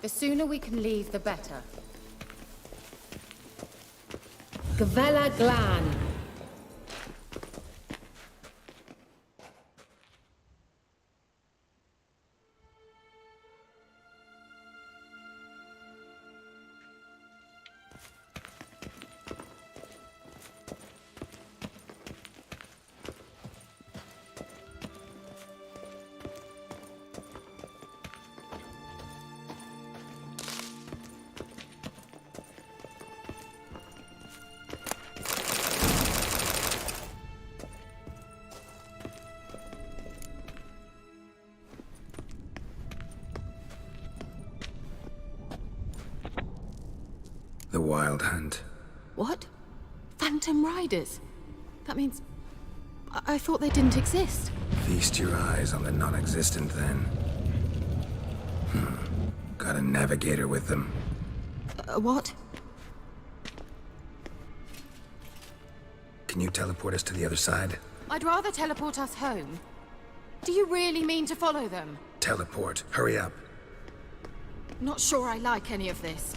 The sooner we can leave, the better. Gvella Glan. The Wild Hunt. What? Phantom Riders? That means... I thought they didn't exist. Feast your eyes on the non-existent then. Got a navigator with them. What? Can you teleport us to the other side? I'd rather teleport us home. Do you really mean to follow them? Teleport. Hurry up. Not sure I like any of this.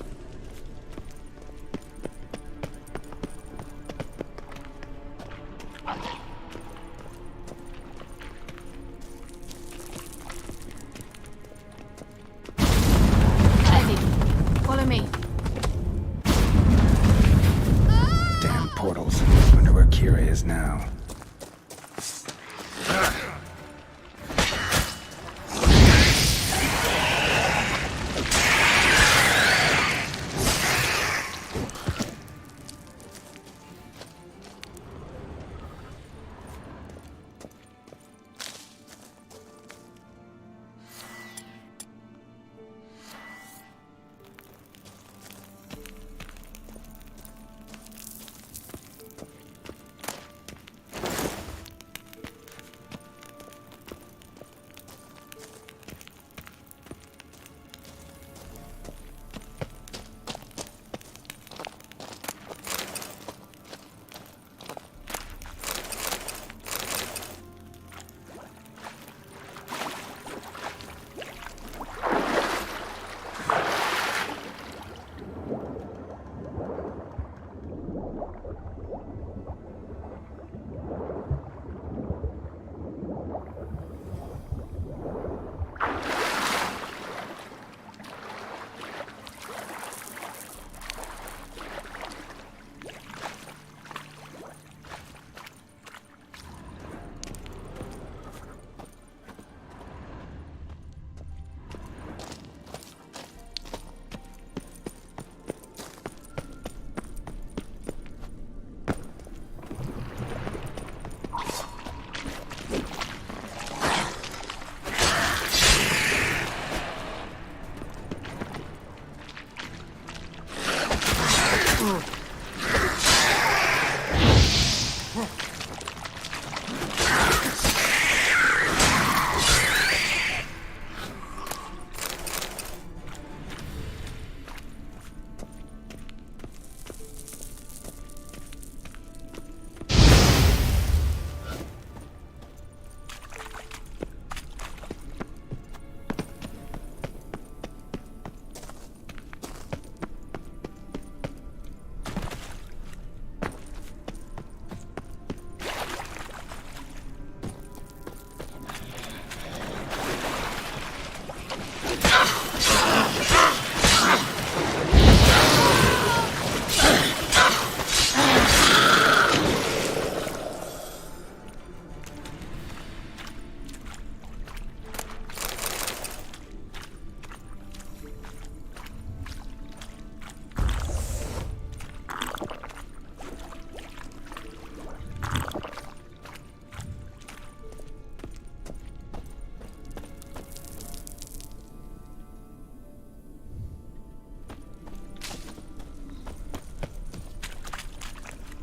Follow me. Damn portals. Wonder where Kira is now.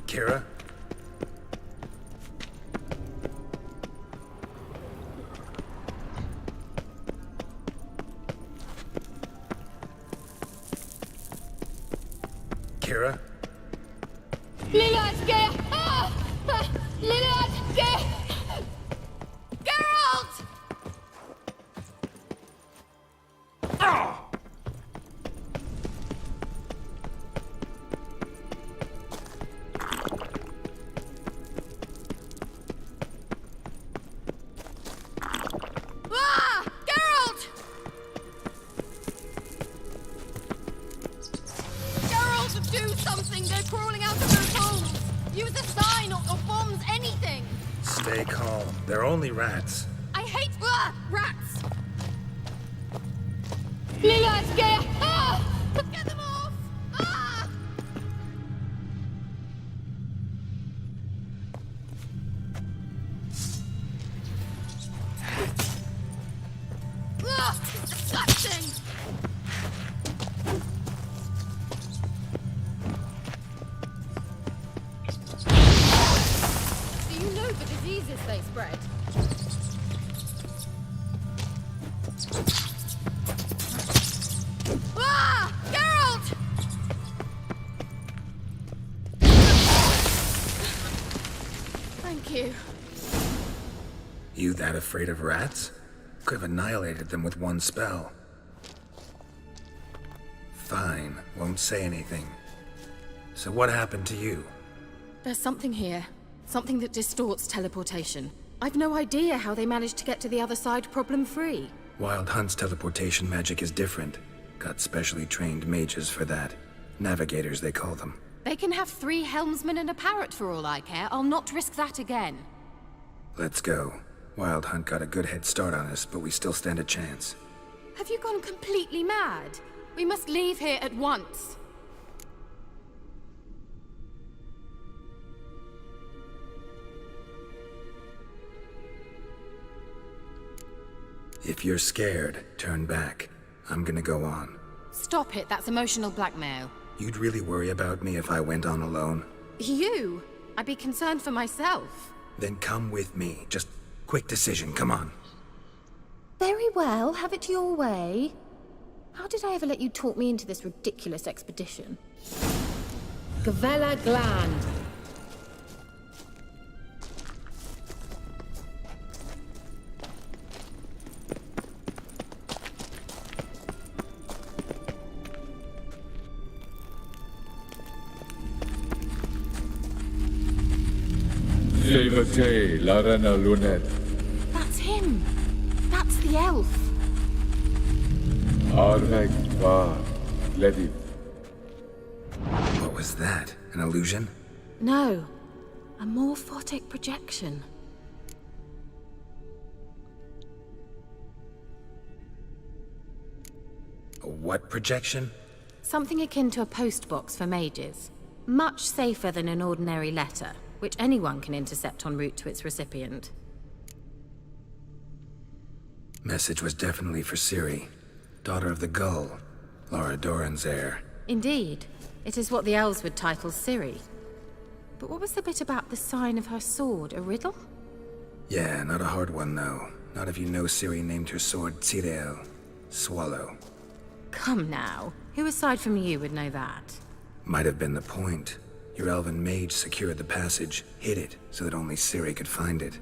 Kira? Kira? Geralt! a sign or forms anything! Stay calm. They're only rats. I hate rats! Get them off! Ah! Disgusting! Do you know the diseases they spread? Ah! Geralt! Thank you. You that afraid of rats? Could have annihilated them with one spell. Fine, won't say anything. So what happened to you? There's something here. Something that distorts teleportation. I've no idea how they managed to get to the other side problem-free. Wild Hunt's teleportation magic is different. Got specially trained mages for that. Navigators, they call them. They can have 3 helmsmen and a parrot for all I care. I'll not risk that again. Let's go. Wild Hunt got a good head start on us, but we still stand a chance. Have you gone completely mad? We must leave here at once. If you're scared, turn back. I'm gonna go on. Stop it, that's emotional blackmail. You'd really worry about me if I went on alone? You? I'd be concerned for myself. Then come with me. Just quick decision, come on. Very well, have it your way. How did I ever let you talk me into this ridiculous expedition? Gavella Gland. Sevate Larena Lunet, That's him. That's the elf. Arvek Va Ledit. What was that? An illusion? No. A morphotic projection. A what projection? Something akin to a postbox for mages. Much safer than an ordinary letter, which anyone can intercept en route to its recipient. Message was definitely for Ciri, daughter of the Gull, Lara Doran's heir. Indeed. It is what the elves would title Ciri. But what was the bit about the sign of her sword? A riddle? Yeah, not a hard one though. Not if you know Ciri named her sword Tirel, Swallow. Come now. Who aside from you would know that? Might have been the point. Your elven mage secured the passage, hid it, so that only Ciri could find it.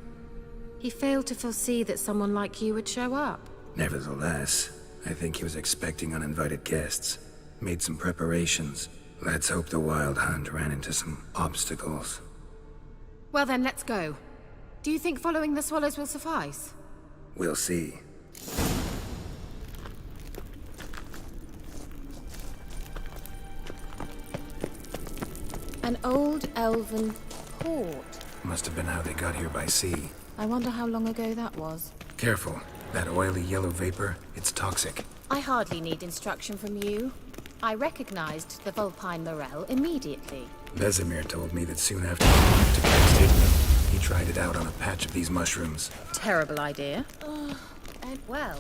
He failed to foresee that someone like you would show up. Nevertheless, I think he was expecting uninvited guests. Made some preparations. Let's hope the Wild Hunt ran into some obstacles. Well then, let's go. Do you think following the swallows will suffice? We'll see. An old elven port. Must have been how they got here by sea. I wonder how long ago that was. Careful. That oily yellow vapor, it's toxic. I hardly need instruction from you. I recognized the Vulpine Morel immediately. Vesemir told me that soon after he moved to Cataclysmic, he tried it out on a patch of these mushrooms. Terrible idea. Well,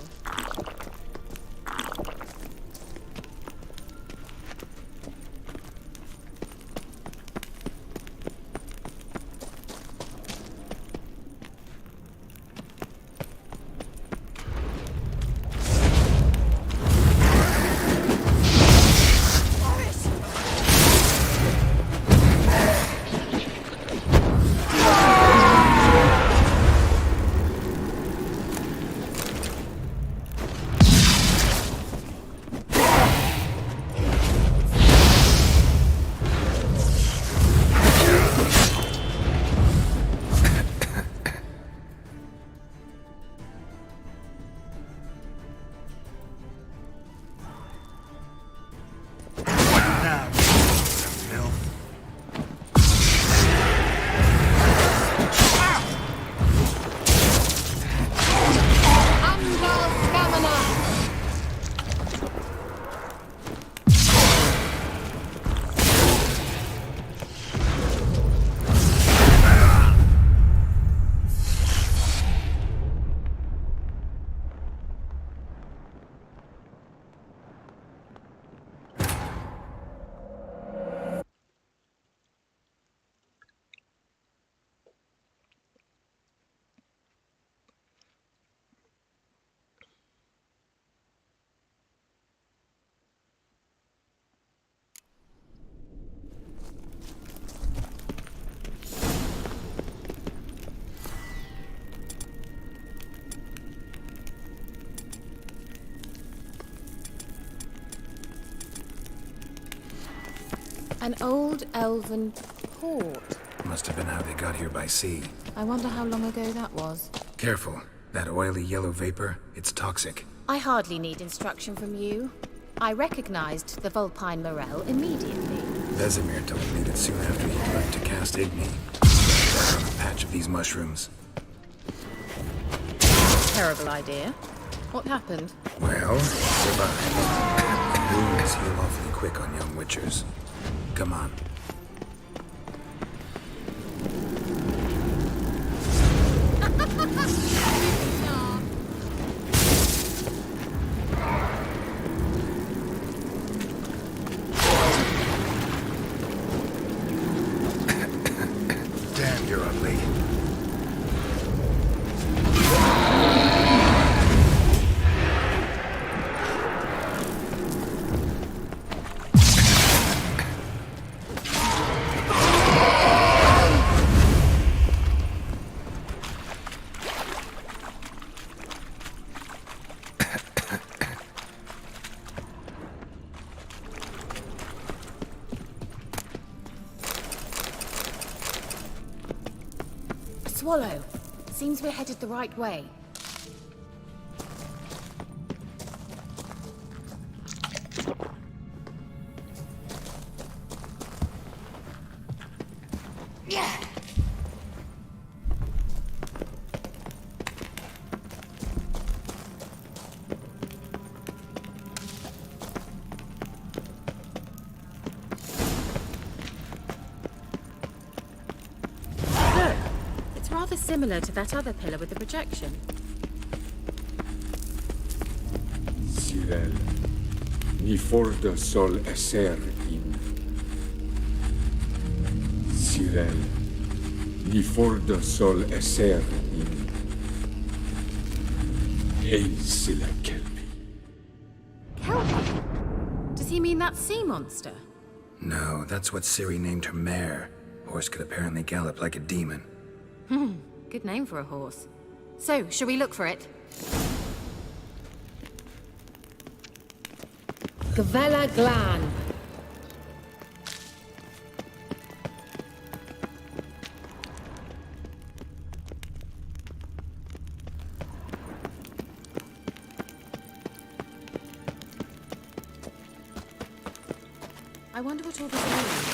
An old elven port. Must have been how they got here by sea. I wonder how long ago that was. Careful. That oily yellow vapor, it's toxic. I hardly need instruction from you. I recognized the Vulpine Morel immediately. Vesemir told me that soon after he learned to cast Igni, he died on a patch of these mushrooms. Terrible idea. What happened? Well, survived. Wounds heal awfully quick on young witchers. Come on. Damn, you're ugly. Swallow. Seems we're headed the right way. Rather similar to that other pillar with the projection. Cyril, ni forda sol esser in. Cyril, ni forda sol esser in. Ei silla kelpi. Kelpie? Does he mean that sea monster? No, that's what Ciri named her mare. Horse could apparently gallop like a demon. Good name for a horse. So, shall we look for it? Gavella Glan. I wonder what all this means.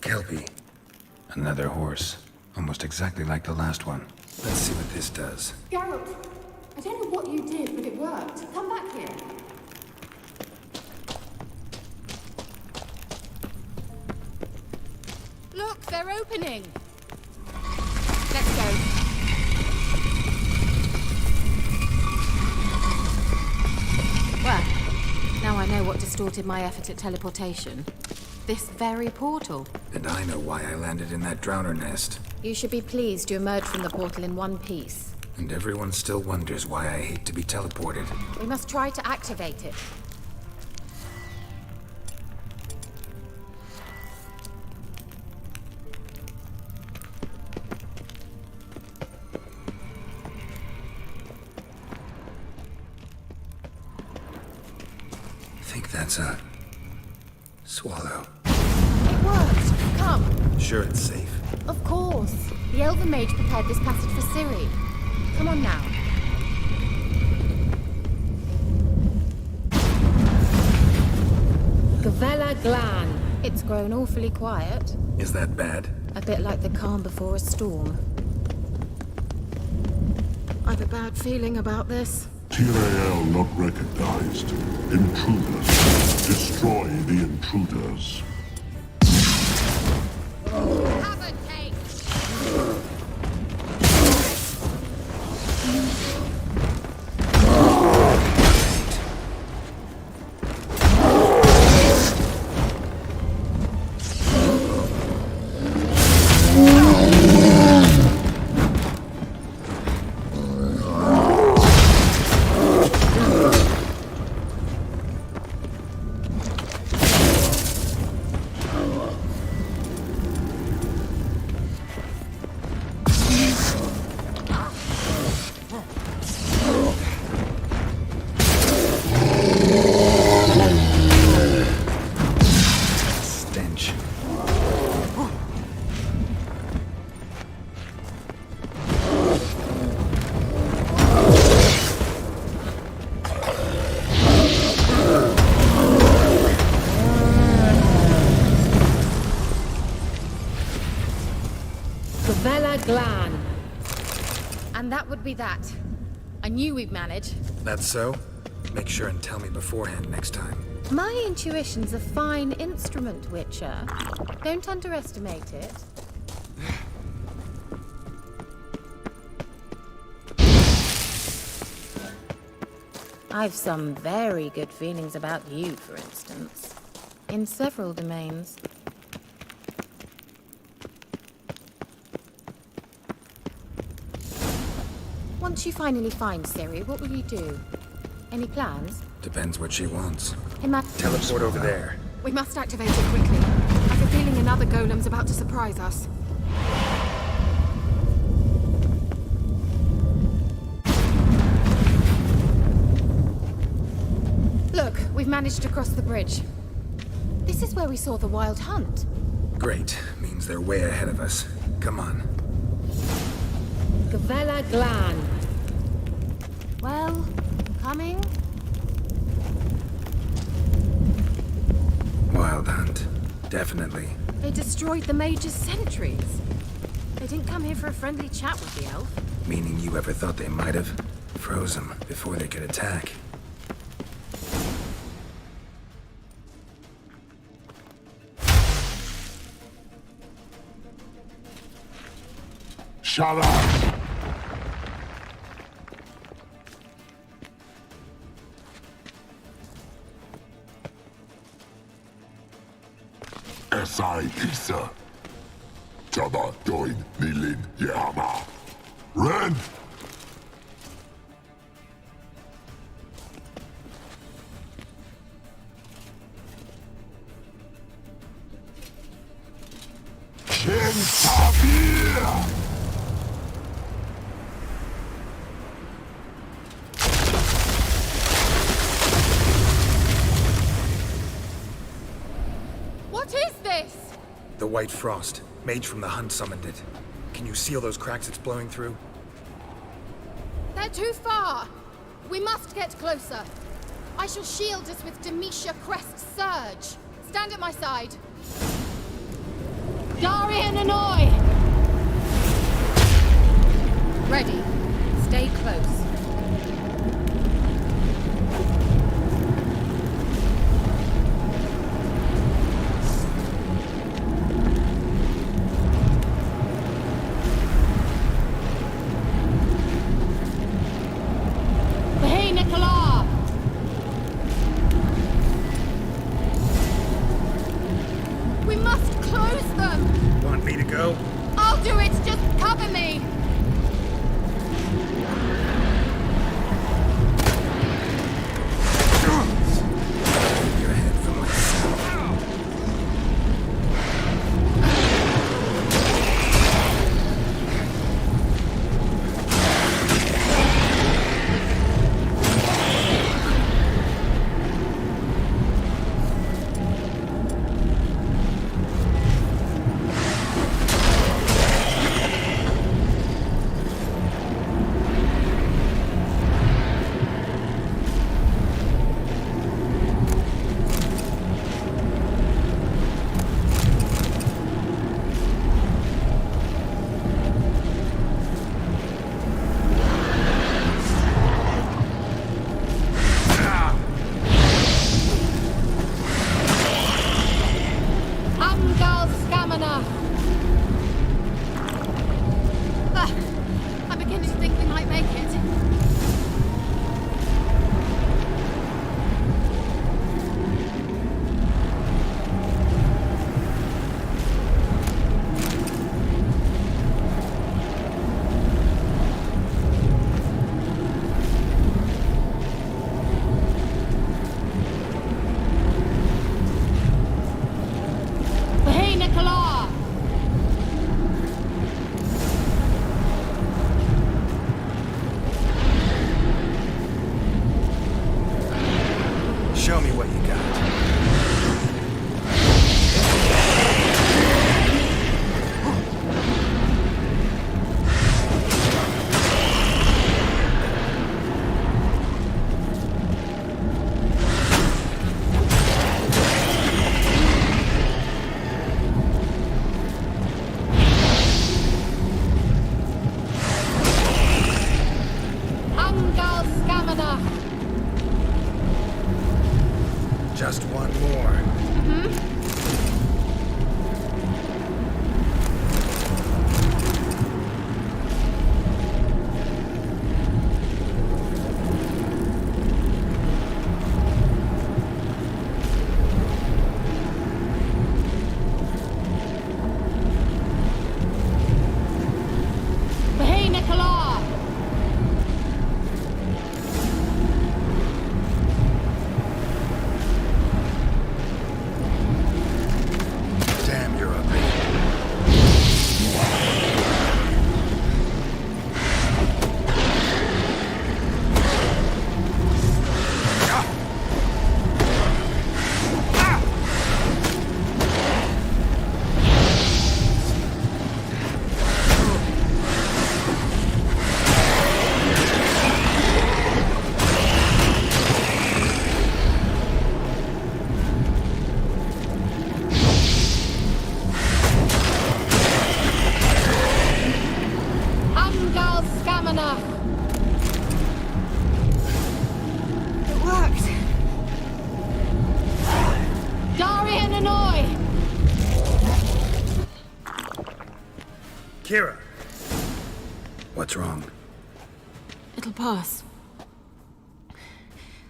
Kelpie. Another horse. Almost exactly like the last one. Let's see what this does. Geralt, I don't know what you did, but it worked. Come back here. Look, they're opening! Let's go. Well, now I know what distorted my effort at teleportation. This very portal. And I know why I landed in that drowner nest. You should be pleased you emerged from the portal in one piece. And everyone still wonders why I hate to be teleported. We must try to activate it. I think that's a... swallow. It worked! Come! Sure it's safe. Of course. The Elven Mage prepared this passage for Ciri. Come on now. Gavella Glan. It's grown awfully quiet. Is that bad? A bit like the calm before a storm. I've a bad feeling about this. Material not recognized. Intruders. Destroy the intruders. And that would be that. I knew we'd manage. That's so? Make sure and tell me beforehand next time. My intuition's a fine instrument, Witcher. Don't underestimate it. I've some very good feelings about you, for instance. In several domains. Once you finally find Ciri, what will you do? Any plans? Depends what she wants. Imagine. Teleport over there. We must activate it quickly. I have a feeling another golem's about to surprise us. Look, we've managed to cross the bridge. This is where we saw the wild hunt. Great. Means they're way ahead of us. Come on. Gavella Glan. Well, coming? Wild hunt. Definitely. They destroyed the mage's sentries. They didn't come here for a friendly chat with the elf. Meaning you ever thought they might have? Froze them before they could attack. Shut up! Esai Pisa. Jabba Doin Nilin Yama. Ren! Ken Tavir! What is this? The White Frost. Mage from the hunt summoned it. Can you seal those cracks it's blowing through? They're too far. We must get closer. I shall shield us with Demetia Crest's surge. Stand at my side. Darian Annoy! Ready. Stay close. door. Hey, Nicola! Damn, you're ugly. Amgal Scamina! It worked. Darian Annoy! Kira! What's wrong? It'll pass.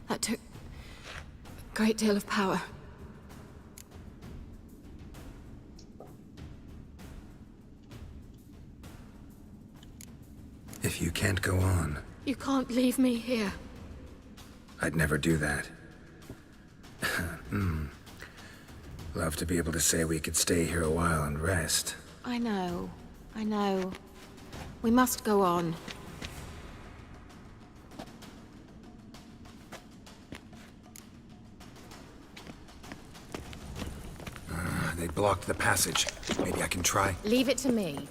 That took a great deal of power. If you can't go on, You can't leave me here. I'd never do that. Love to be able to say we could stay here a while and rest. I know. I know. We must go on. They blocked the passage. Maybe I can try. Leave it to me.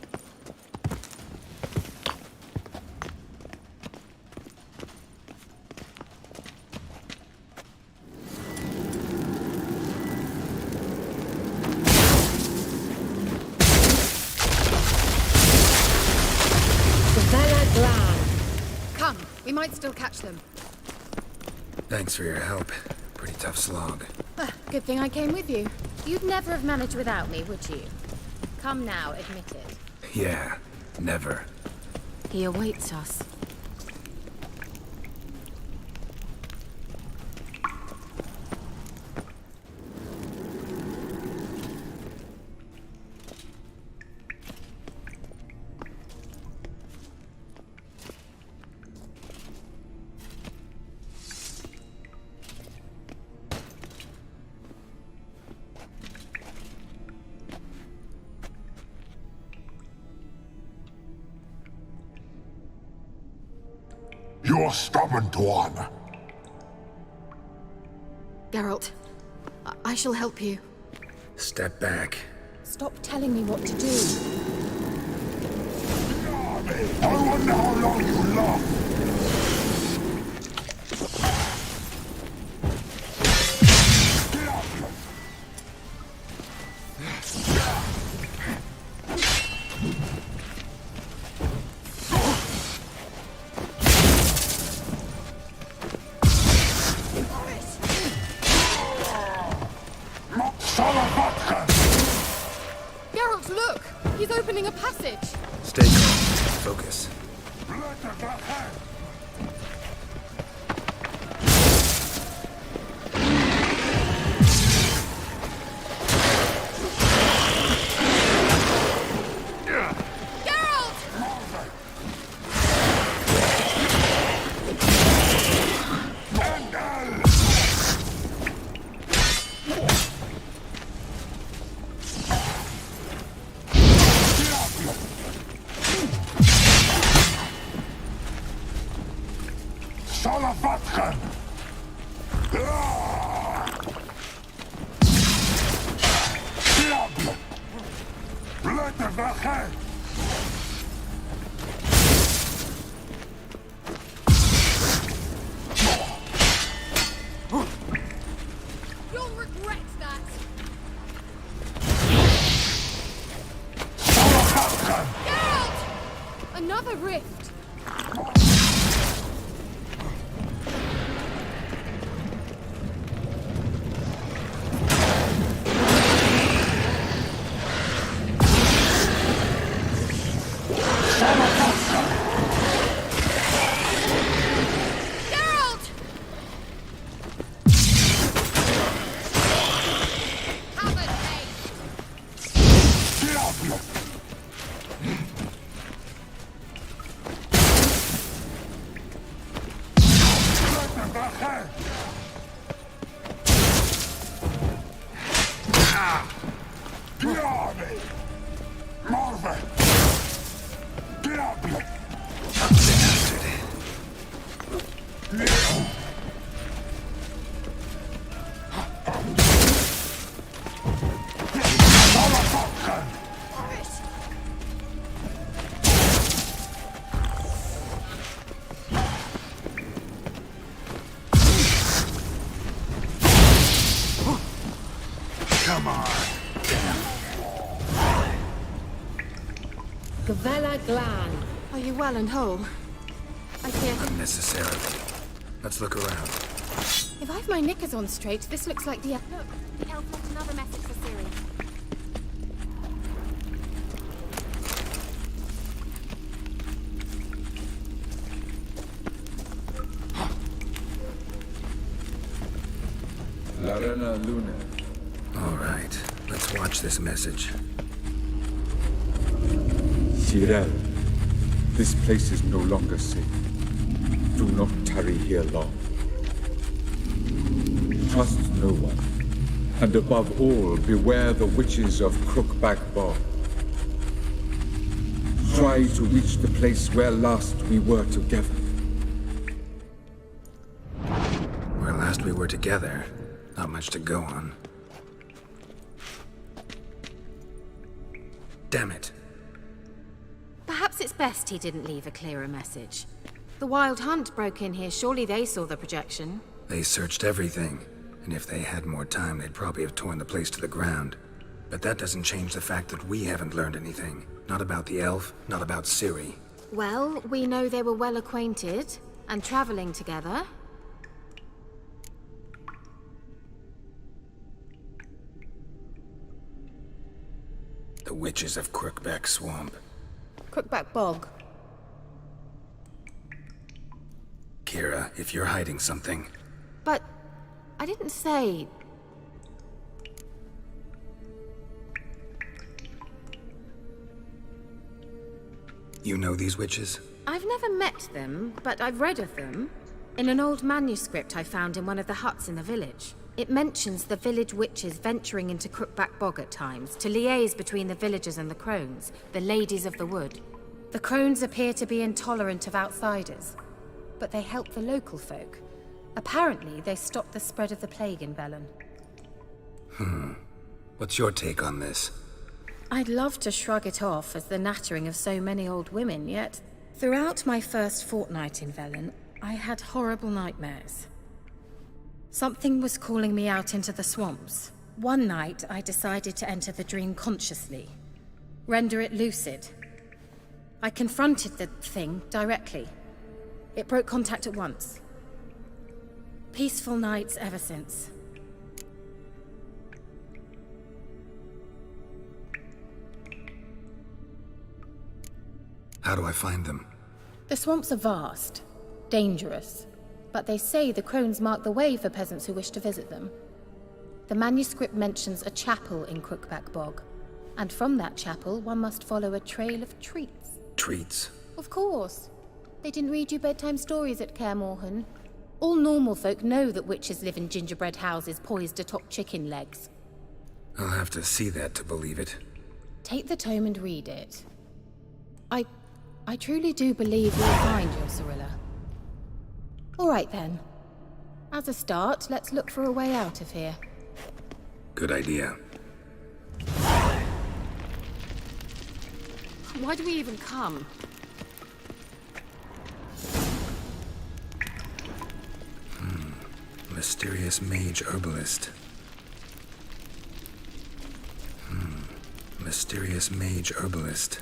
Come, we might still catch them. Thanks for your help. Pretty tough slog. Good thing I came with you. You'd never have managed without me, would you? Come now, admit it. Yeah, never. He awaits us. You're stubborn one. Geralt, I shall help you. Step back. Stop telling me what to do. I wonder how long you last. Geralt, look! He's opening a passage! Stay calm. Focus. You'll regret that! Geralt! Another rift! Perfect! Get up! Come on! Gavella Glan. Are you well and whole? I fear... Unnecessarily. Let's look around. If I've my knickers on straight, this looks like the... Look, the elf left another message for Ciri. Larena Luna. All right, let's watch this message. Cyril, this place is no longer safe. Do not tarry here long. Trust no one. And above all, beware the witches of Crookback Bog. Try to reach the place where last we were together. Where last we were together, not much to go on. Damn it. Perhaps it's best he didn't leave a clearer message. The Wild Hunt broke in here. Surely they saw the projection. They searched everything, and if they had more time, they'd probably have torn the place to the ground. But that doesn't change the fact that we haven't learned anything. Not about the elf, not about Ciri. Well, we know they were well acquainted and traveling together. The witches of Crookback Swamp. Crookback Bog. Kira, if you're hiding something, But I didn't say... you know these witches? I've never met them, but I've read of them. In an old manuscript I found in one of the huts in the village. It mentions the village witches venturing into Crookback Bog at times to liaise between the villagers and the crones, the ladies of the wood. The crones appear to be intolerant of outsiders, but they help the local folk. Apparently, they stopped the spread of the plague in Velen. What's your take on this? I'd love to shrug it off as the nattering of so many old women, yet throughout my first fortnight in Velen, I had horrible nightmares. Something was calling me out into the swamps. One night, I decided to enter the dream consciously, render it lucid. I confronted the thing directly. It broke contact at once. Peaceful nights ever since. How do I find them? The swamps are vast, dangerous, but they say the crones mark the way for peasants who wish to visit them. The manuscript mentions a chapel in Crookback Bog, and from that chapel one must follow a trail of treats. Treats? Of course. They didn't read you bedtime stories at Kaer Morhen. All normal folk know that witches live in gingerbread houses poised atop chicken legs. I'll have to see that to believe it. Take the tome and read it. I truly do believe you'll find your Cirilla. All right then. As a start, let's look for a way out of here. Good idea. Why do we even come? Mysterious mage herbalist. Mysterious mage herbalist.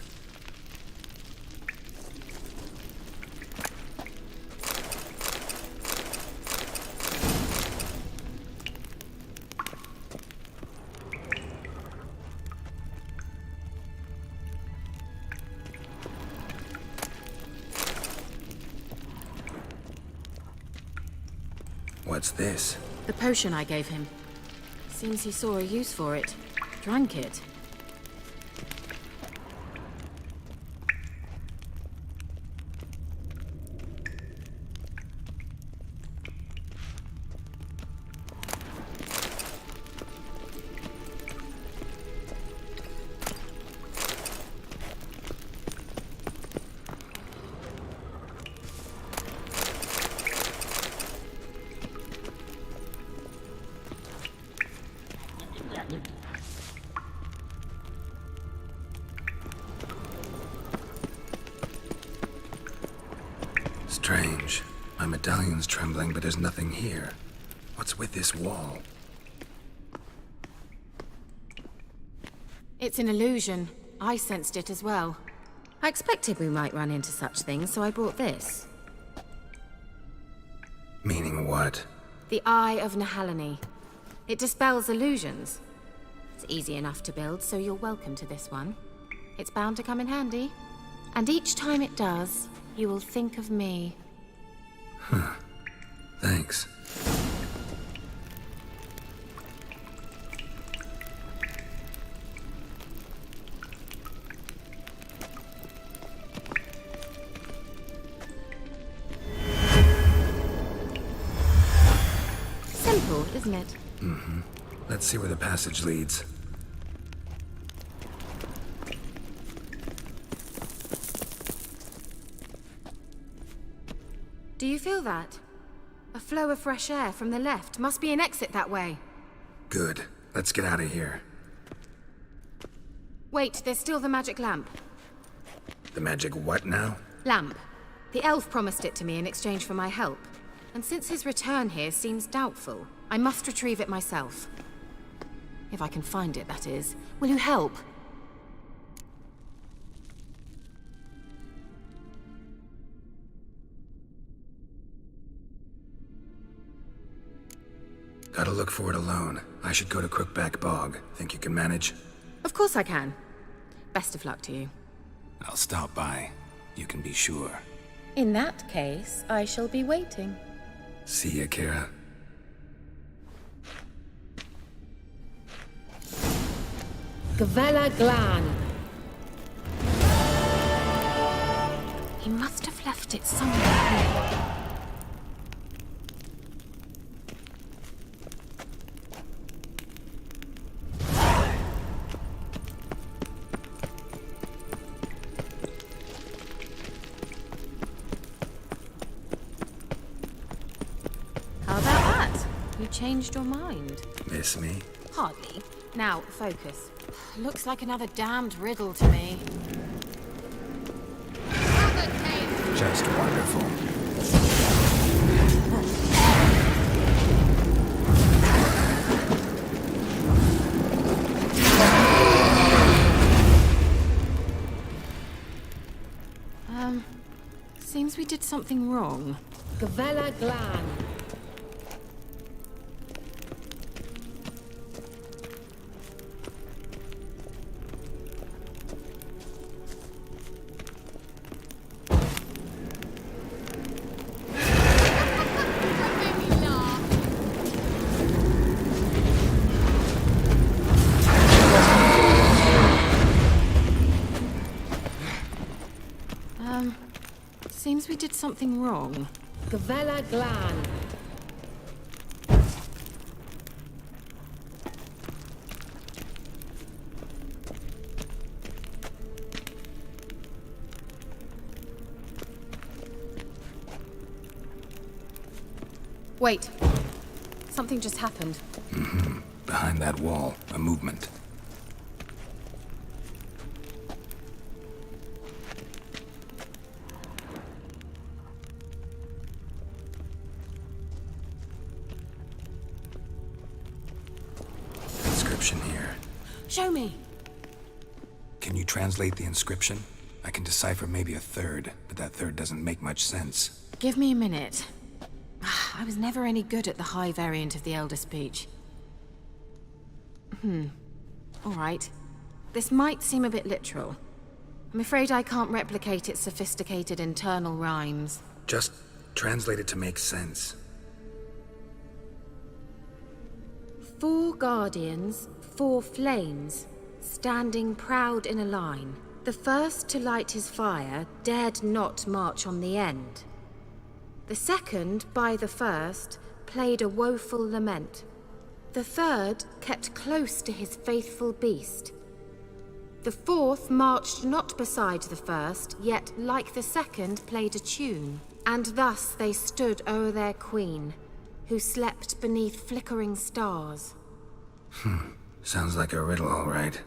What's this? The potion I gave him. Seems he saw a use for it. Drank it. Strange. My medallion's trembling, but there's nothing here. What's with this wall? It's an illusion. I sensed it as well. I expected we might run into such things, so I brought this. Meaning what? The Eye of Nehaleni. It dispels illusions. It's easy enough to build, so you're welcome to this one. It's bound to come in handy. And each time it does, you will think of me. Huh. Thanks. Simple, isn't it? Mm-hmm. Let's see where the passage leads. Do you feel that? A flow of fresh air from the left. Must be an exit that way. Good. Let's get out of here. Wait, there's still the magic lamp. The magic what now? Lamp. The elf promised it to me in exchange for my help. And since his return here seems doubtful, I must retrieve it myself. If I can find it, that is. Will you help? Gotta look for it alone. I should go to Crookback Bog. Think you can manage? Of course I can. Best of luck to you. I'll stop by. You can be sure. In that case, I shall be waiting. See ya, Kira. Gavella Glan. He must have left it somewhere here. How about that? You changed your mind. Miss me? Hardly. Now, focus. Looks like another damned riddle to me. Just wonderful. Seems we did something wrong. Gavella Glan. Seems we did something wrong. Gavella Glan. Wait. Something just happened. Mm-hmm. Behind that wall, a movement. Inscription here. Show me. Can you translate the inscription? I can decipher maybe a third, but that third doesn't make much sense. Give me a minute. I was never any good at the high variant of the Elder Speech. All right. This might seem a bit literal. I'm afraid I can't replicate its sophisticated internal rhymes. Just translate it to make sense. 4 guardians, 4 flames, standing proud in a line. The first to light his fire dared not march on the end. The second, by the first, played a woeful lament. The third kept close to his faithful beast. The fourth marched not beside the first, yet, like the second, played a tune. And thus they stood o'er their queen, who slept beneath flickering stars. Sounds like a riddle, all right.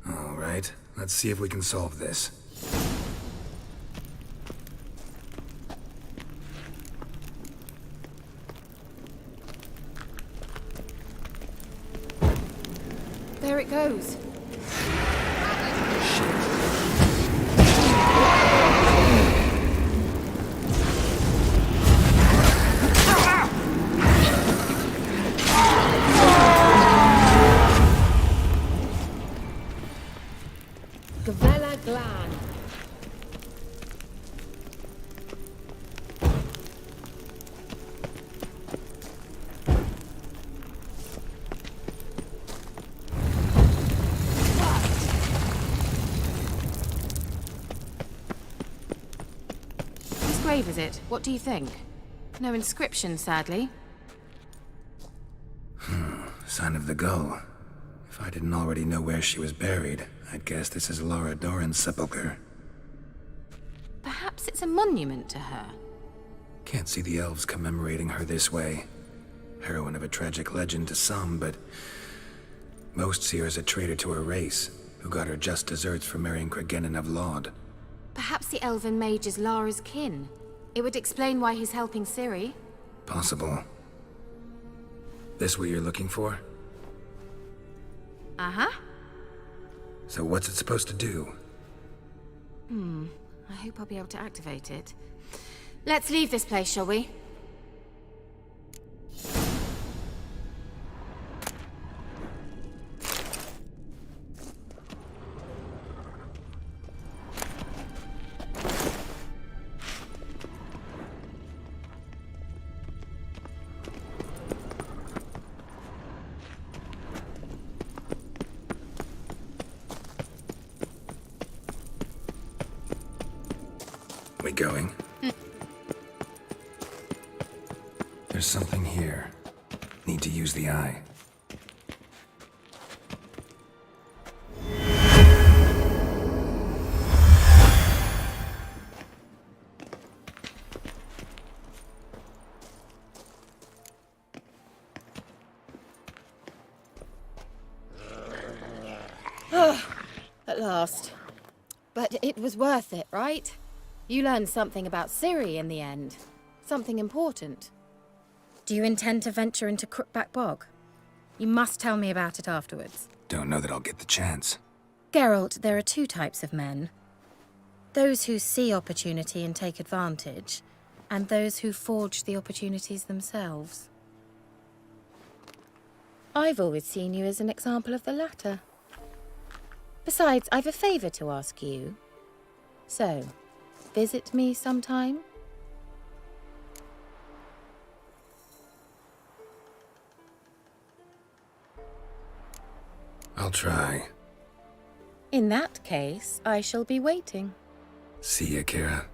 All right, let's see if we can solve this. There it goes. Gavella Glan. Whose grave is it? What do you think? No inscription, sadly. Sign of the gull. If I didn't already know where she was buried, I'd guess this is Laura Doran's sepulcher. Perhaps it's a monument to her. Can't see the elves commemorating her this way. Heroine of a tragic legend to some, but most see her as a traitor to her race, who got her just deserts for marrying Cregennan of Laud. Perhaps the elven mage is Lara's kin. It would explain why he's helping Ciri. Possible. This what you're looking for? Uh-huh. So what's it supposed to do? I hope I'll be able to activate it. Let's leave this place, shall we? We going? There's something here. Need to use the eye. At last. But it was worth it, right? You learned something about Ciri in the end. Something important. Do you intend to venture into Crookback Bog? You must tell me about it afterwards. Don't know that I'll get the chance. Geralt, there are two types of men. Those who see opportunity and take advantage, and those who forge the opportunities themselves. I've always seen you as an example of the latter. Besides, I've a favor to ask you. So, visit me sometime? I'll try. In that case, I shall be waiting. See ya, Kira.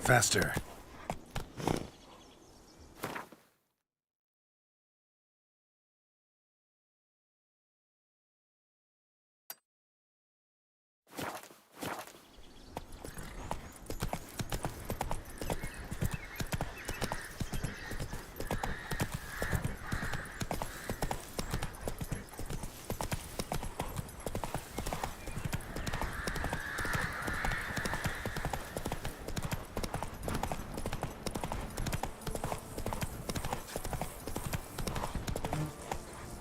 Faster.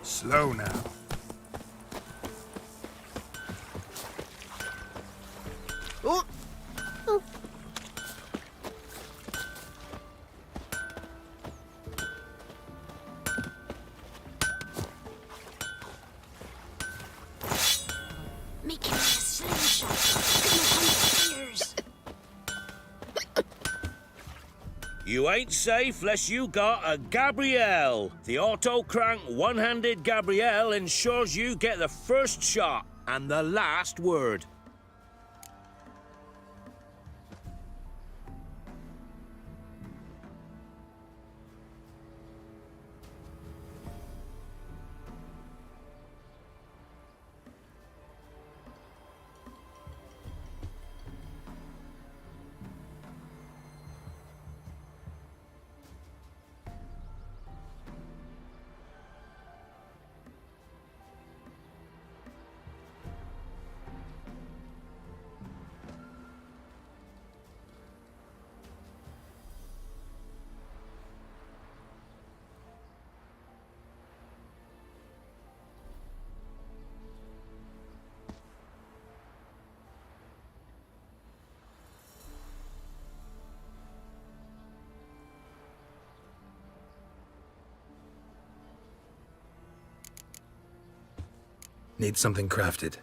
Slow now. Oh! Making me a slingshot. Couldn't find spears. You ain't safe less you got a Gabrielle. The auto-crank one-handed Gabrielle ensures you get the first shot and the last word. Need something crafted.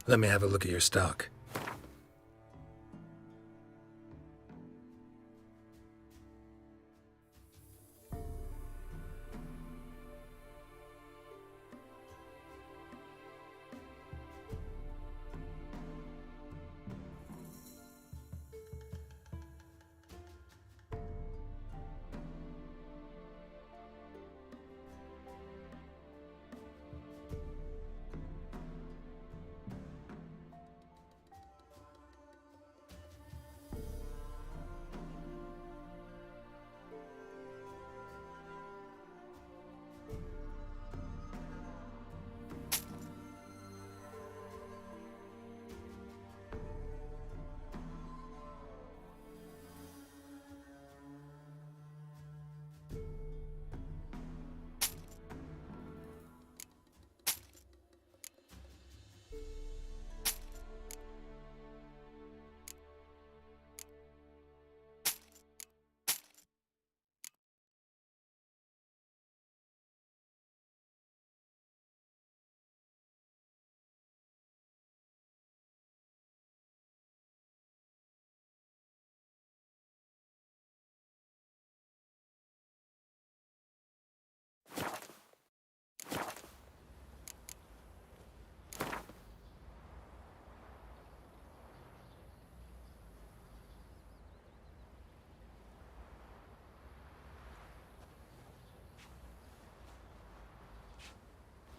Let me have a look at your stock.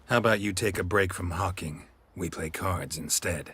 How about you take a break from hawking? We play cards instead.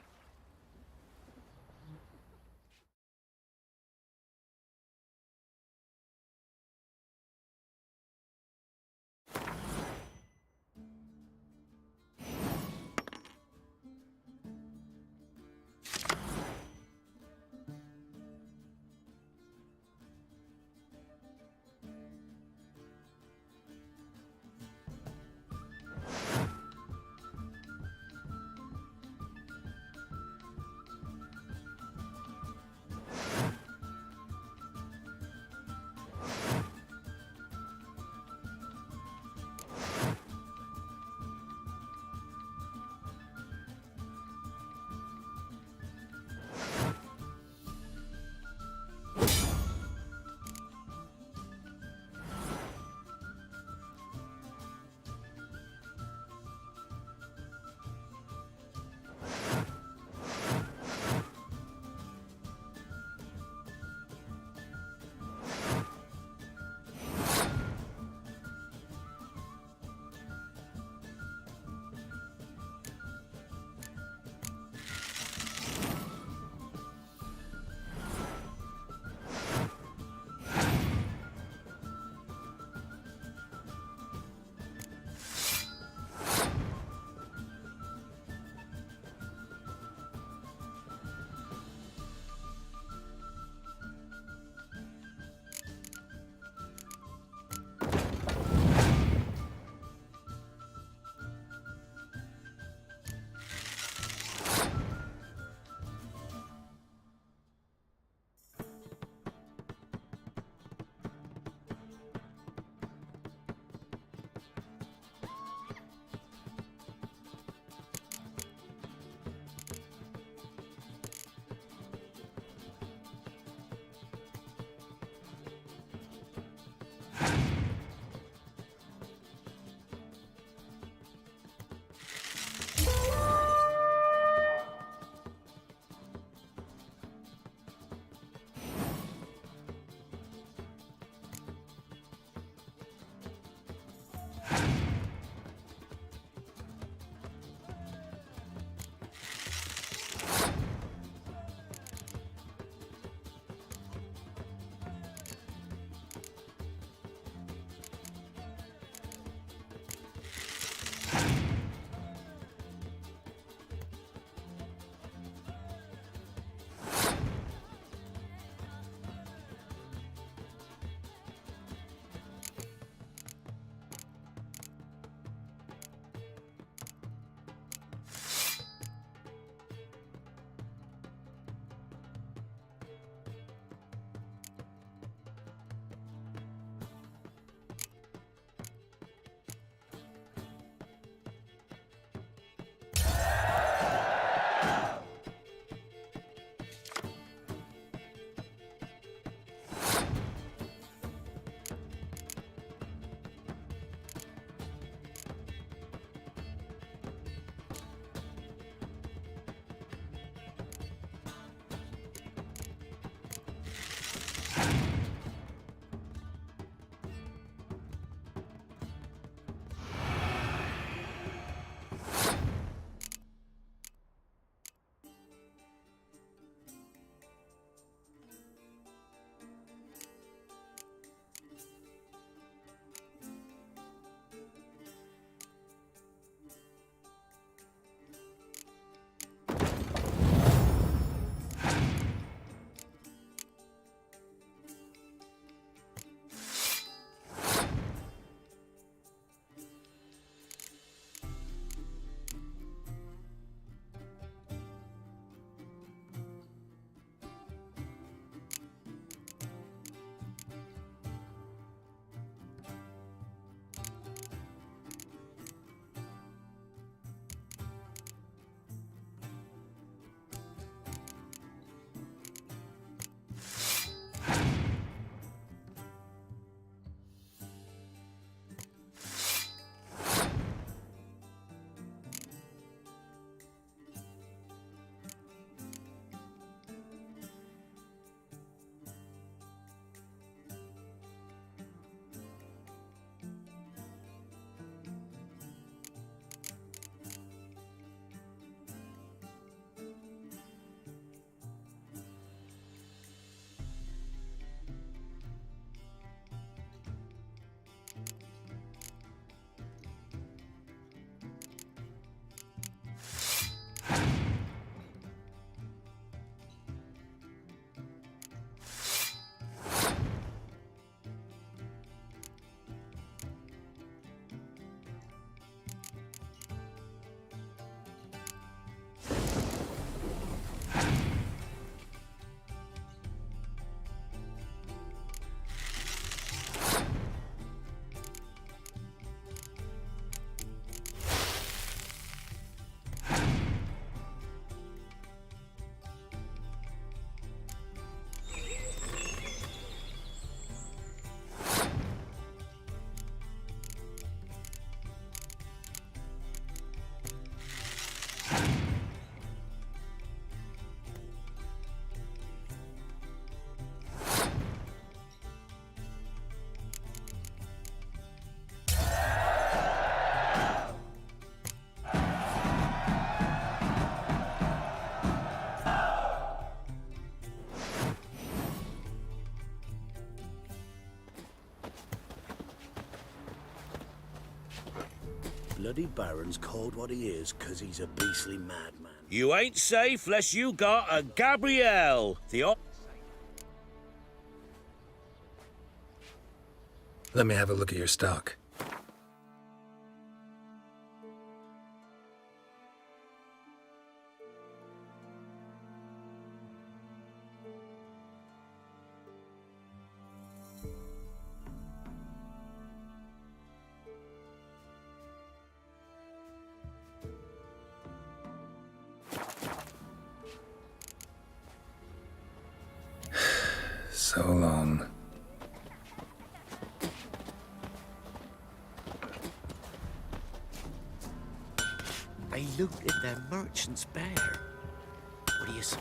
bloody Baron's called what he is 'cause he's a beastly madman. You ain't safe lest you got a Gabrielle. Let me have a look at your stock. So long. I looked at that merchant's bear. What do you say?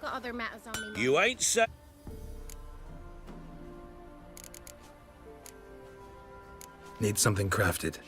Got other matters on me. You ain't safe. Need something crafted.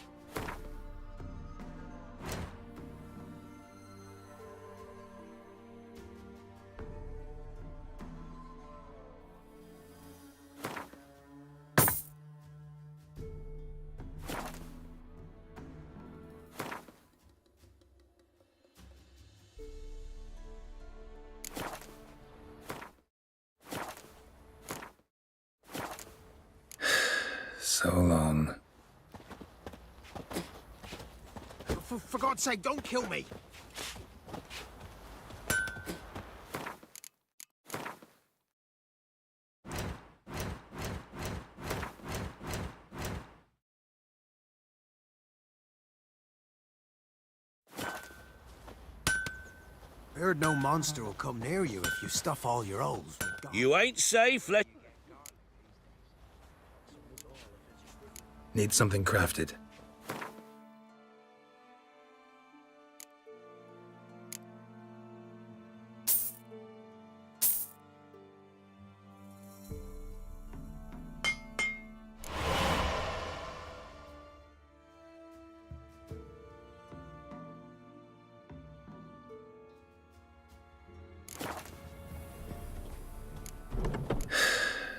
So long. For God's sake, don't kill me! I heard no monster will come near you if you stuff all your holes with God. You ain't safe lest... Need something crafted.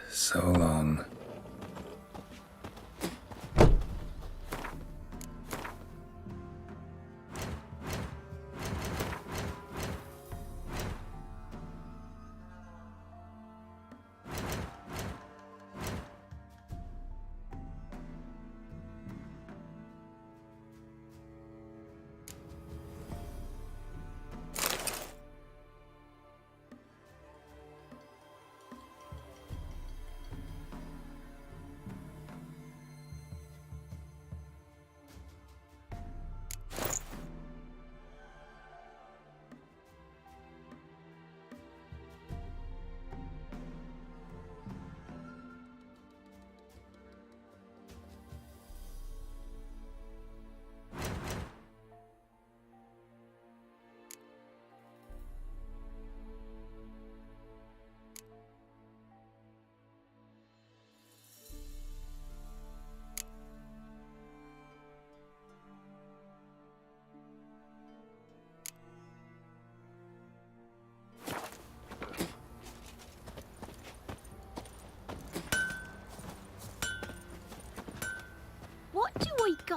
So long.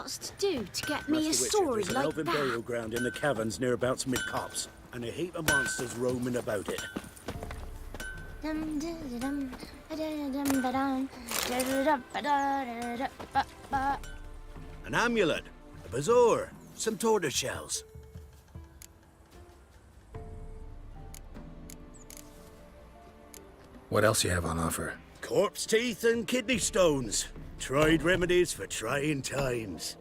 What's to do to get me a Master Witcher, story there's an like elven that? burial ground in the caverns nearabouts mid-copse, and a heap of monsters roaming about it. Dum, dum, dum, dum, ba-dum, da-da-da-ba-da-da-da-ba-ba. An amulet, a bazaar, some tortoise shells. What else you have on offer? Corpse teeth and kidney stones. Tried remedies for trying times.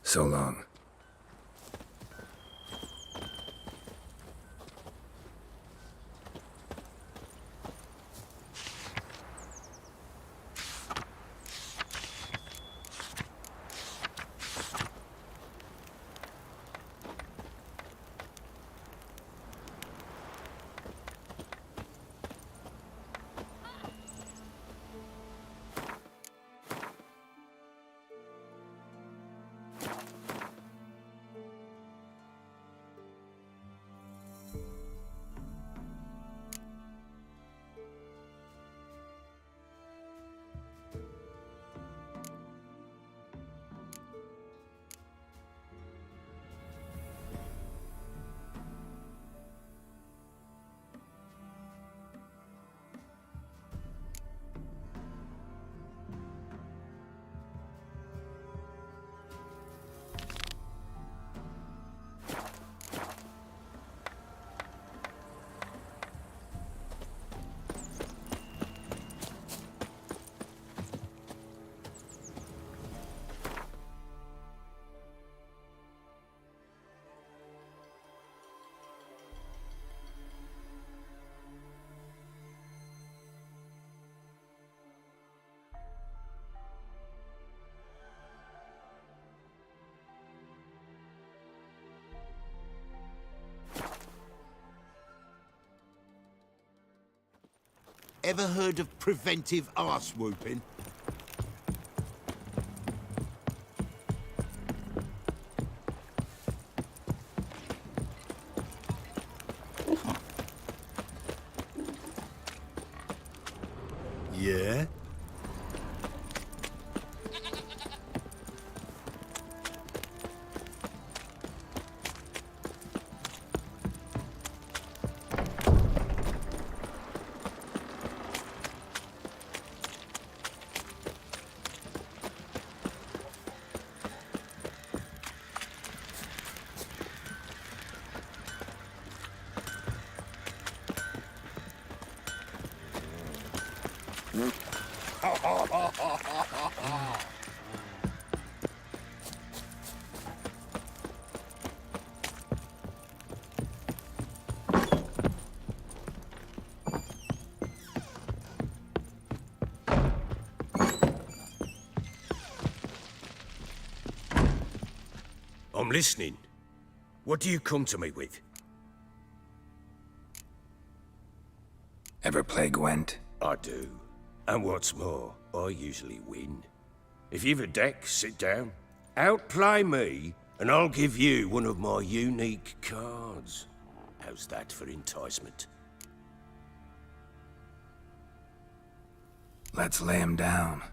So long. Ever heard of preventive arse whooping? Yeah? I'm listening. What do you come to me with? Ever play Gwent? I do. And what's more, I usually win. If you've a deck, sit down. Outplay me, and I'll give you one of my unique cards. How's that for enticement? Let's lay him down.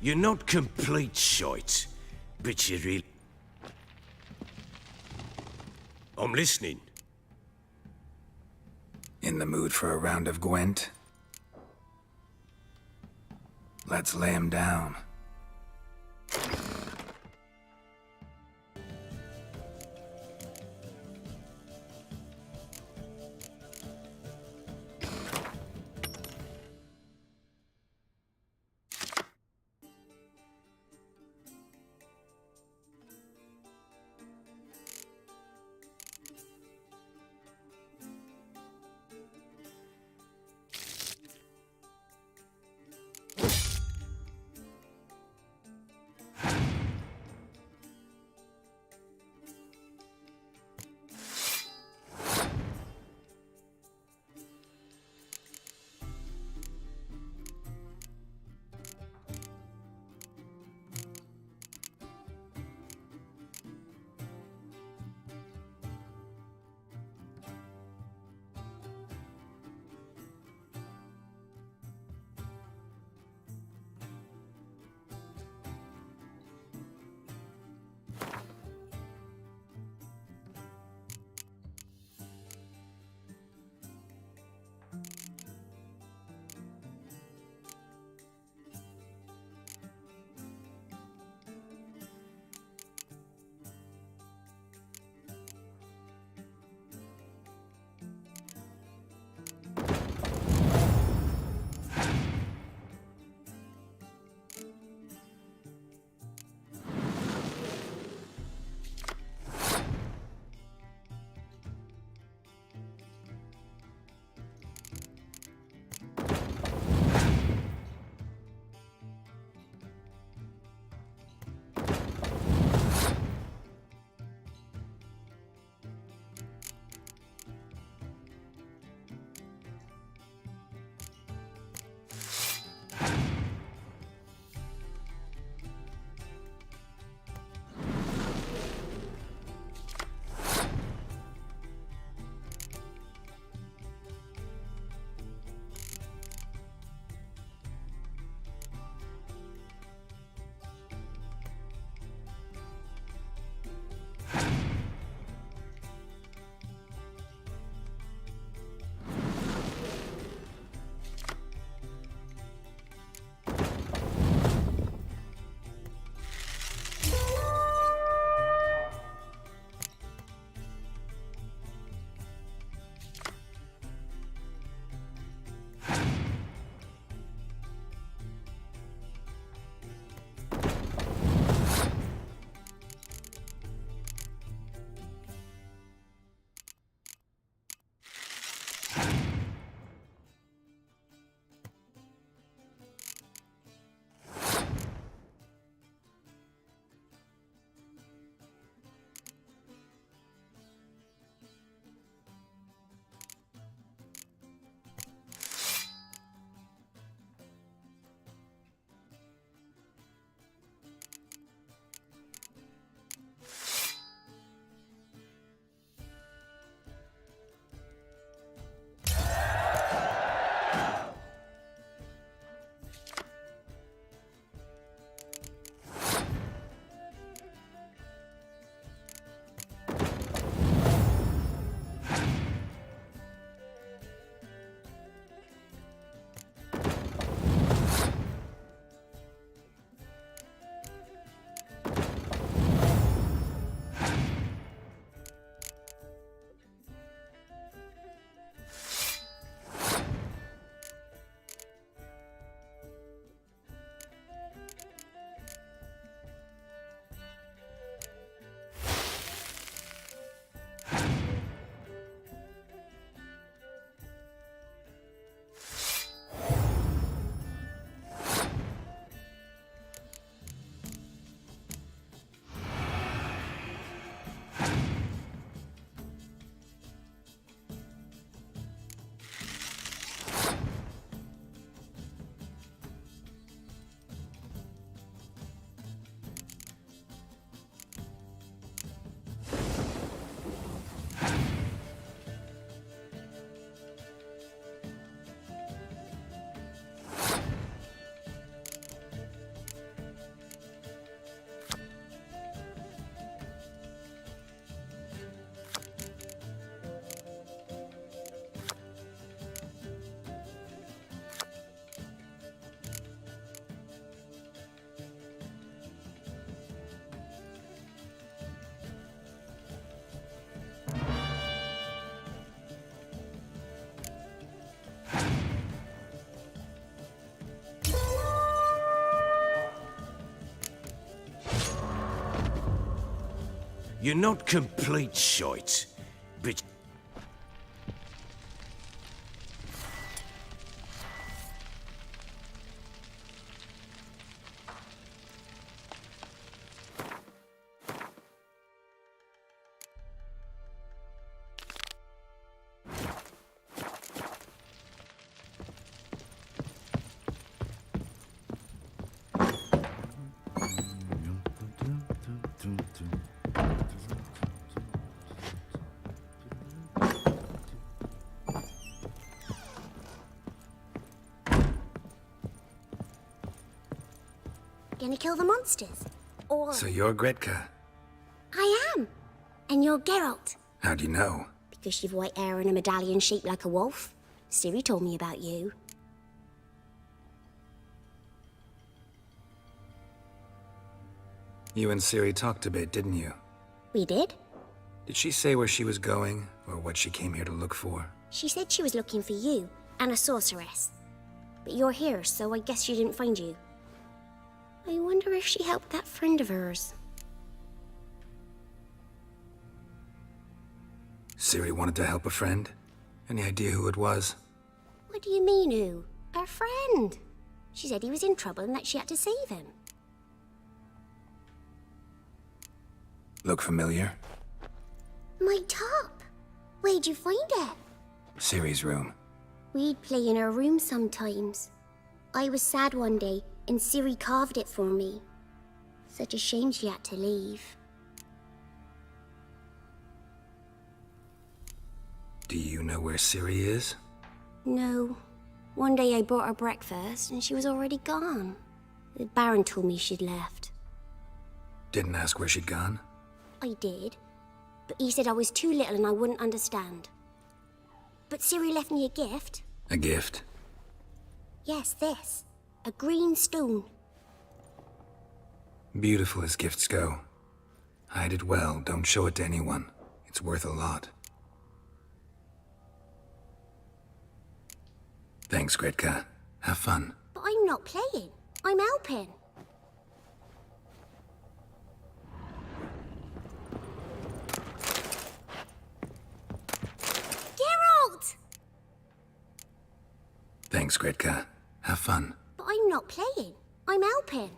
You're not complete shite, but you really... I'm listening. In the mood for a round of Gwent? Let's lay him down. You're not complete shite, but... Gonna kill the monsters? Or... So you're Gretka. I am. And you're Geralt. How do you know? Because you've white hair and a medallion shaped like a wolf. Ciri told me about you. You and Ciri talked a bit, didn't you? We did? Did she say where she was going, or what she came here to look for? She said she was looking for you, and a sorceress. But you're here, so I guess she didn't find you. I wonder if she helped that friend of hers. Ciri wanted to help a friend? Any idea who it was? What do you mean, who? Our friend. She said he was in trouble and that she had to save him. Look familiar? My top. Where'd you find it? Ciri's room. We'd play in her room sometimes. I was sad one day, and Ciri carved it for me. Such a shame she had to leave. Do you know where Ciri is? No. One day I brought her breakfast, and she was already gone. The Baron told me she'd left. Didn't ask where she'd gone? I did, but he said I was too little and I wouldn't understand. But Ciri left me a gift. A gift? Yes, this. A green stone. Beautiful as gifts go. Hide it well, don't show it to anyone. It's worth a lot. Thanks, Gretka. Have fun. But I'm not playing. I'm helping. Geralt! Thanks, Gretka. Have fun. But I'm not playing. I'm helping.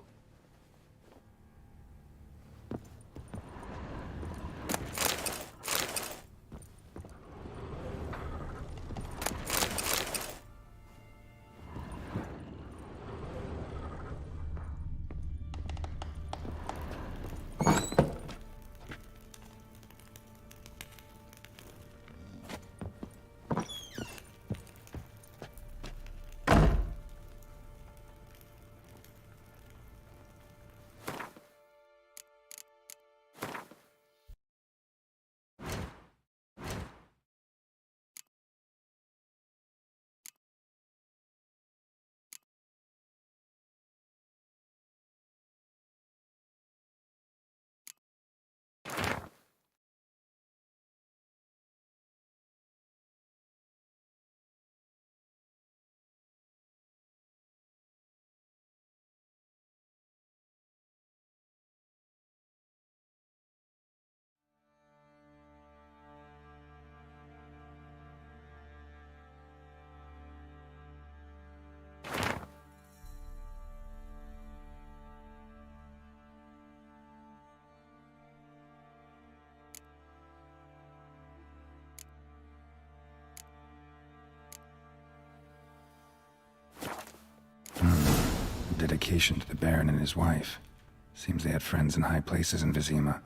Dedication to the Baron and his wife. Seems they had friends in high places in Vizima.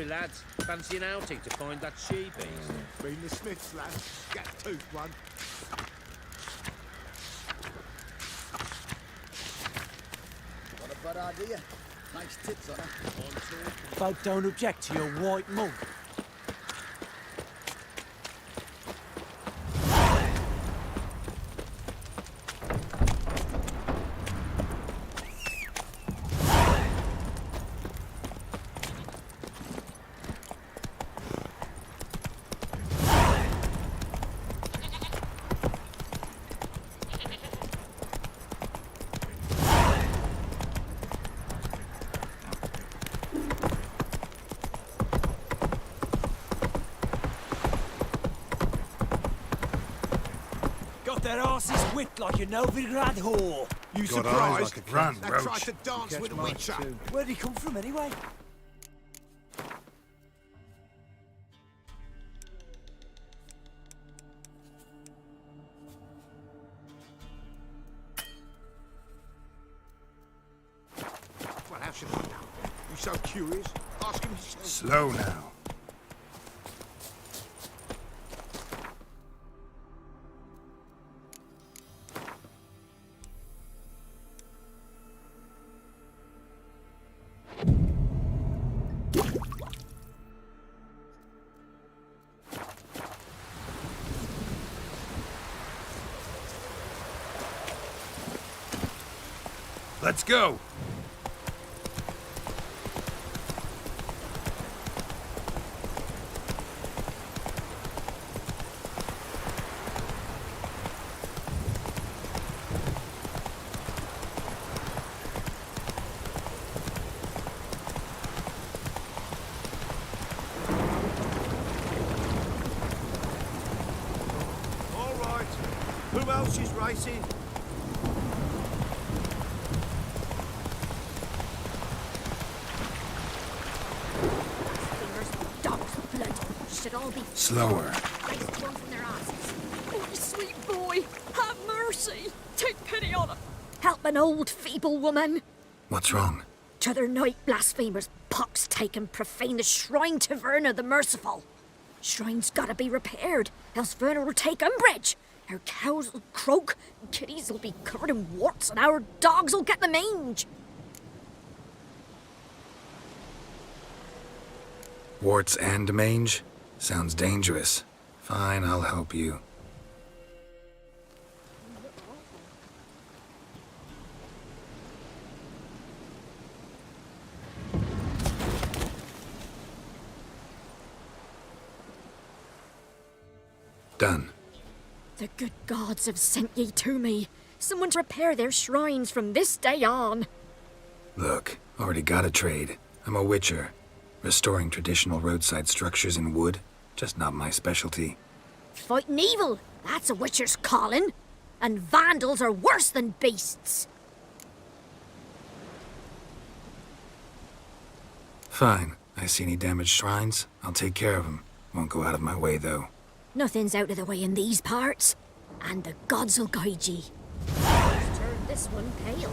Oi, lads. Fancy an outing to find that she-beast? Been the Smiths, lad. Get tooth one. What a bad idea. Nice tits on her. Folk don't object to your white mug. Their asses whipped like a Novigrad whore. You Got eyes surprised? like a Run, That Roach. tried to dance with a witcher. Where'd he come from anyway? Well, how should I know? You so curious? Ask him yourself. Slow now. Let's go! All right. Who else is racing? Should all be Slower. closing their asses. Oh, sweet boy, have mercy. Take pity on him. Help an old, feeble woman. What's wrong? T'other night, blasphemers, pox taken, profane the shrine to Verna the Merciful. Shrine's gotta be repaired, else Verna will take umbrage. Our cows will croak, kitties will be covered in warts, and our dogs will get the mange. Warts and mange? Sounds dangerous. Fine, I'll help you. Done. The good gods have sent ye to me. Someone to repair their shrines from this day on. Look, already got a trade. I'm a witcher. Restoring traditional roadside structures in wood, just not my specialty. Fighting evil, that's a witcher's calling. And vandals are worse than beasts. Fine. I see any damaged shrines, I'll take care of them. Won't go out of my way, though. Nothing's out of the way in these parts. And the gods will guide ye. Let's turn this one pale.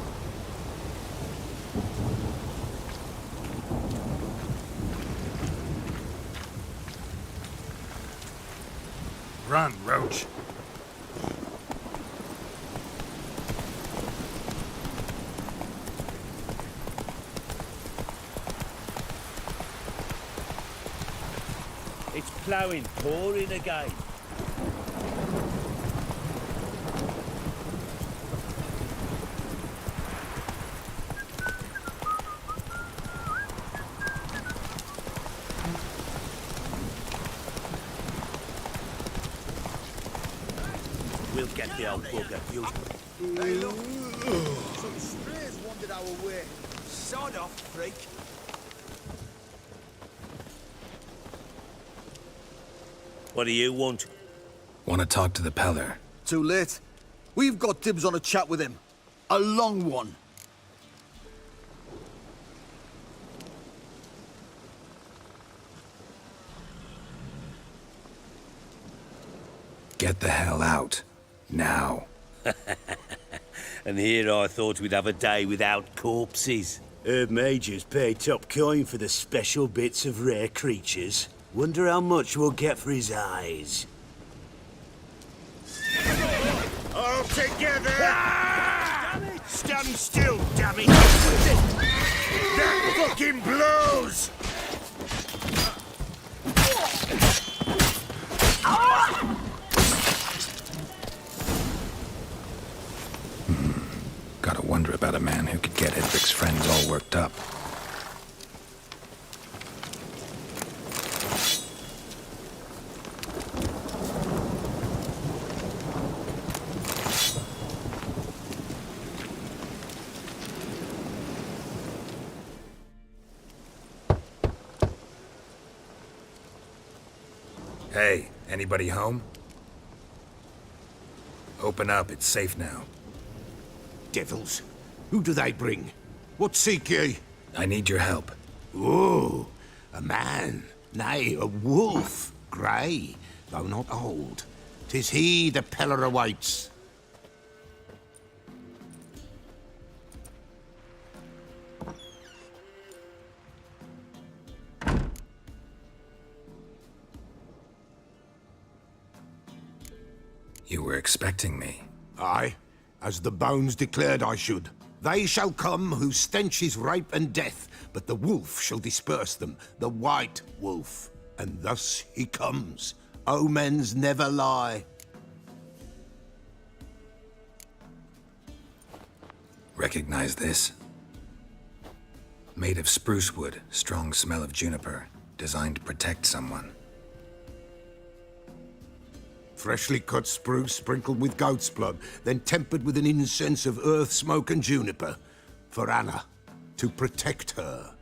Run, Roach. It's ploughing, pouring again. We'll get the old bugger. Hey, look. Some strays wandered our way. Sod off, freak. What do you want? Want to talk to the Peller. Too late. We've got dibs on a chat with him. A long one. Get the hell out. Now. And here I thought we'd have a day without corpses. Herb mages pay top coin for the special bits of rare creatures. Wonder how much we'll get for his eyes. All together! Ah! Stand still, damn it! That fucking blows! Gotta wonder about a man who could get Edric's friends all worked up. Hey, anybody home? Open up, it's safe now. Devils, who do they bring? What seek ye? I need your help. Oh, a man, nay, a wolf, grey, though not old. 'Tis he the Peller awaits. You were expecting me. Aye, as the bones declared I should. They shall come whose stench is rape and death, but the wolf shall disperse them, the white wolf. And thus he comes. Omens never lie. Recognize this? Made of spruce wood, strong smell of juniper, designed to protect someone. Freshly cut spruce sprinkled with goat's blood, then tempered with an incense of earth, smoke and juniper. For Anna, to protect her.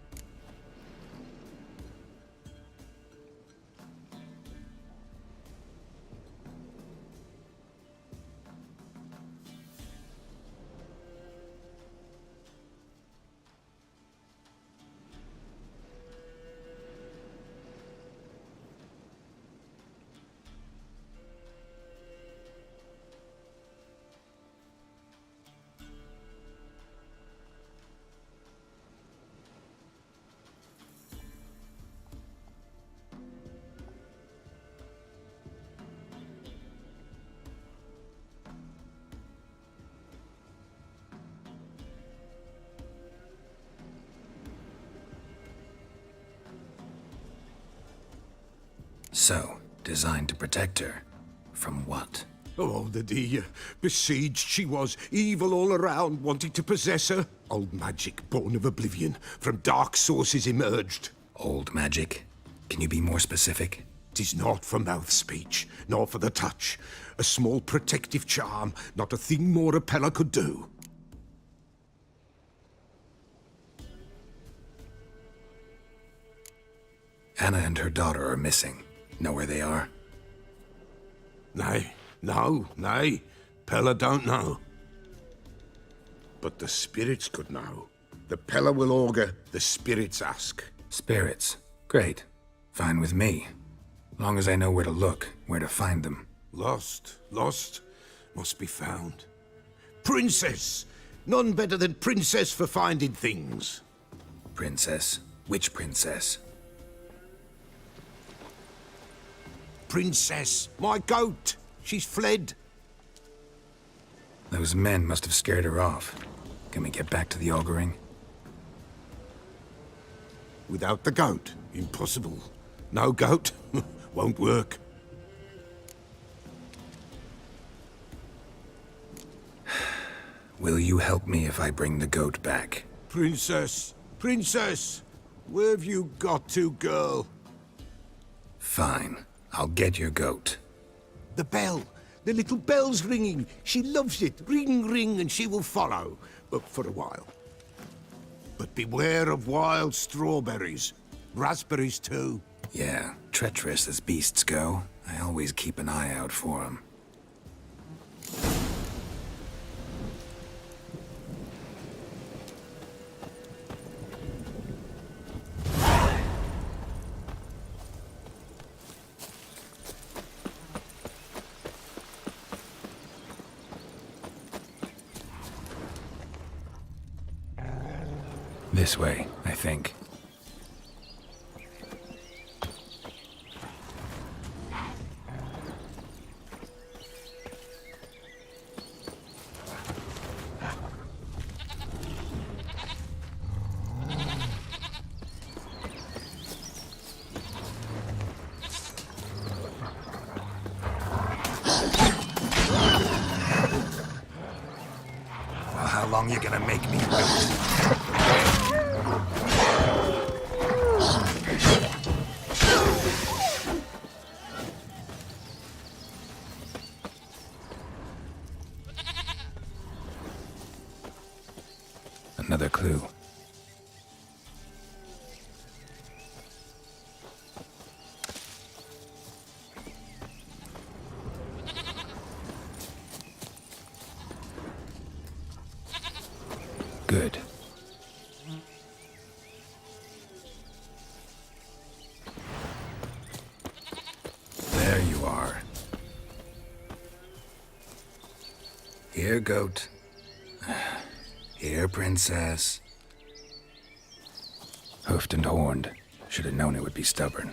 So, designed to protect her. From what? Oh, the dear. Besieged she was, evil all around, wanting to possess her. Old magic, born of oblivion, from dark sources emerged. Old magic? Can you be more specific? 'Tis not for mouth speech, nor for the touch. A small protective charm, not a thing more a Peller could do. Anna and her daughter are missing. Know where they are? Nay, nay. Peller don't know. But the spirits could know. The Peller will augur, the spirits ask. Spirits? Great. Fine with me. Long as I know where to look, where to find them. Lost, must be found. Princess! None better than Princess for finding things. Princess? Which princess? Princess, my goat. She's fled. Those men must have scared her off. Can we get back to the auguring? Without the goat, impossible. No goat, won't work. Will you help me if I bring the goat back? Princess, where have you got to, girl? Fine. I'll get your goat. The bell. The little bell's ringing. She loves it. Ring, ring, and she will follow. For a while. But beware of wild strawberries. Raspberries, too. Yeah, treacherous as beasts go. I always keep an eye out for them. This way, I think. Well, how long you gonna make me wait? Another clue. Good. There you are. Here, goat. Here, princess. Hoofed and horned. Should have known it would be stubborn.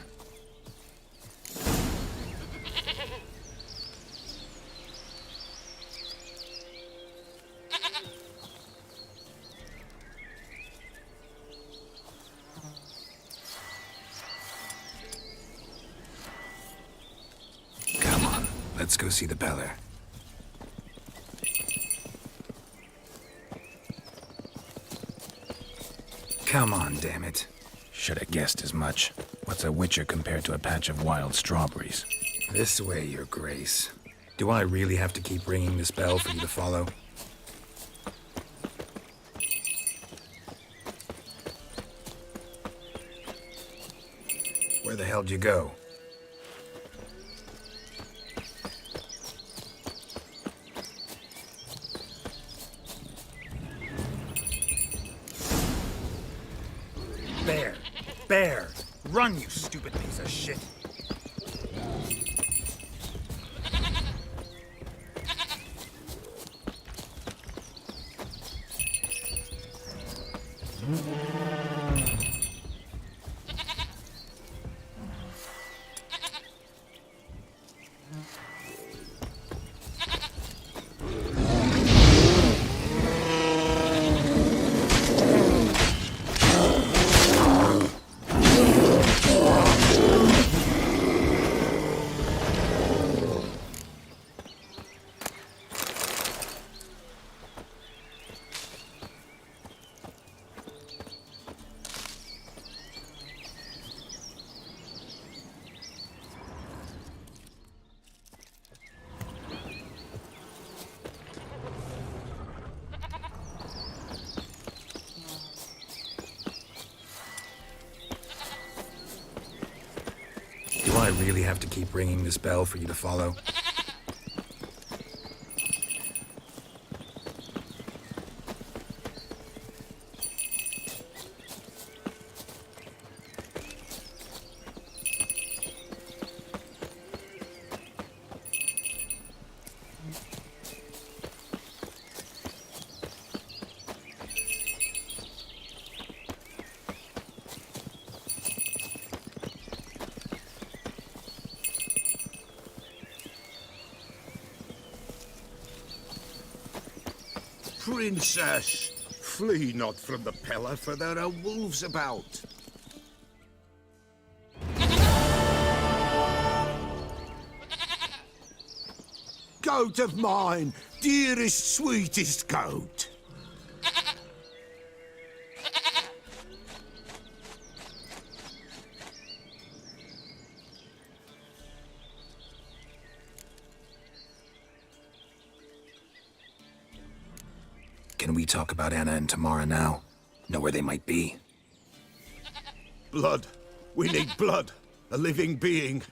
Come on, let's go see the Beller. Come on, damn it. Should have guessed as much. What's a witcher compared to a patch of wild strawberries? This way, your grace. Do I really have to keep ringing this bell for you to follow? Where the hell'd you go? Bear! Bear! Run, you stupid piece of shit! Do I really have to keep ringing this bell for you to follow? Princess, flee not from the pillar, for there are wolves about. Goat of mine, dearest, sweetest goat. Can we talk about Anna and Tamara now? Know where they might be? Blood. We need blood. A living being.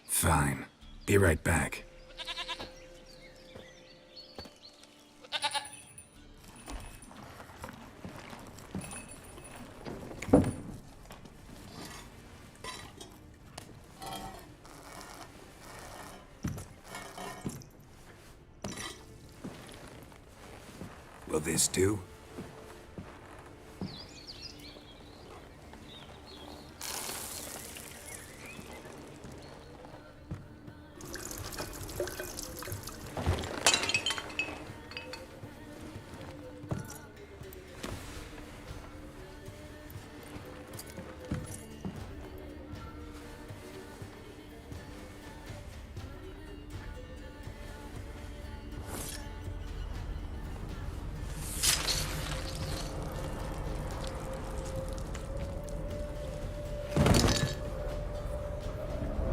Fine. Be right back. Will this do?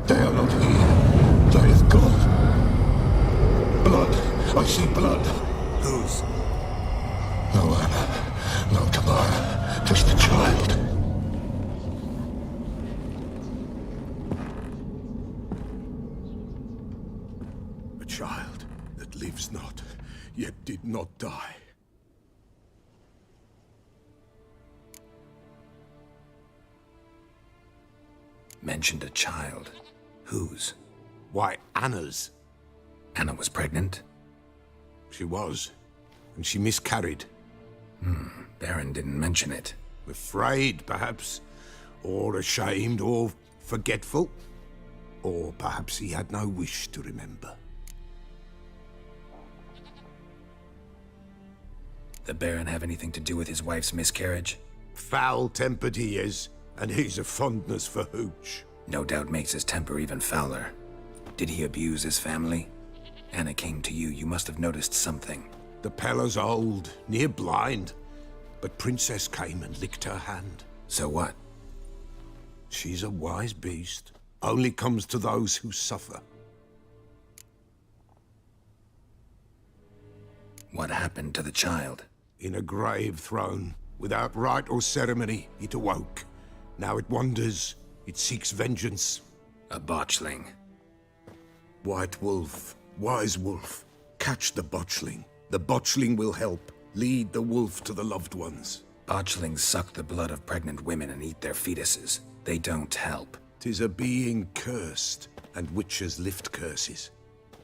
They are not here. There is God. Blood. I see blood. Whose? No one. No Tamara. Just the child. A child that lives not, yet did not die. Mentioned a child. Whose? Why, Anna's. Anna was pregnant? She was, and she miscarried. Baron didn't mention it. Afraid, perhaps, or ashamed, or forgetful. Or perhaps he had no wish to remember. The Baron have anything to do with his wife's miscarriage? Foul-tempered he is, and he's a fondness for hooch. No doubt makes his temper even fouler. Did he abuse his family? Anna came to you. You must have noticed something. The Pella's old, near blind, but Princess came and licked her hand. So what? She's a wise beast. Only comes to those who suffer. What happened to the child? In a grave thrown, without rite or ceremony, it awoke. Now it wanders, it seeks vengeance. A botchling. White wolf, wise wolf, catch the botchling. The botchling will help. Lead the wolf to the loved ones. Botchlings suck the blood of pregnant women and eat their fetuses. They don't help. 'Tis a being cursed, and witches lift curses.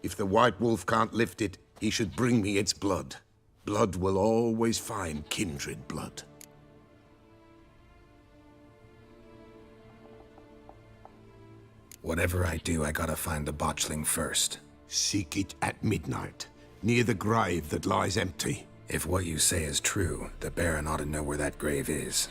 If the white wolf can't lift it, he should bring me its blood. Blood will always find kindred blood. Whatever I do, I gotta find the botchling first. Seek it at midnight, near the grave that lies empty. If what you say is true, the Baron ought to know where that grave is.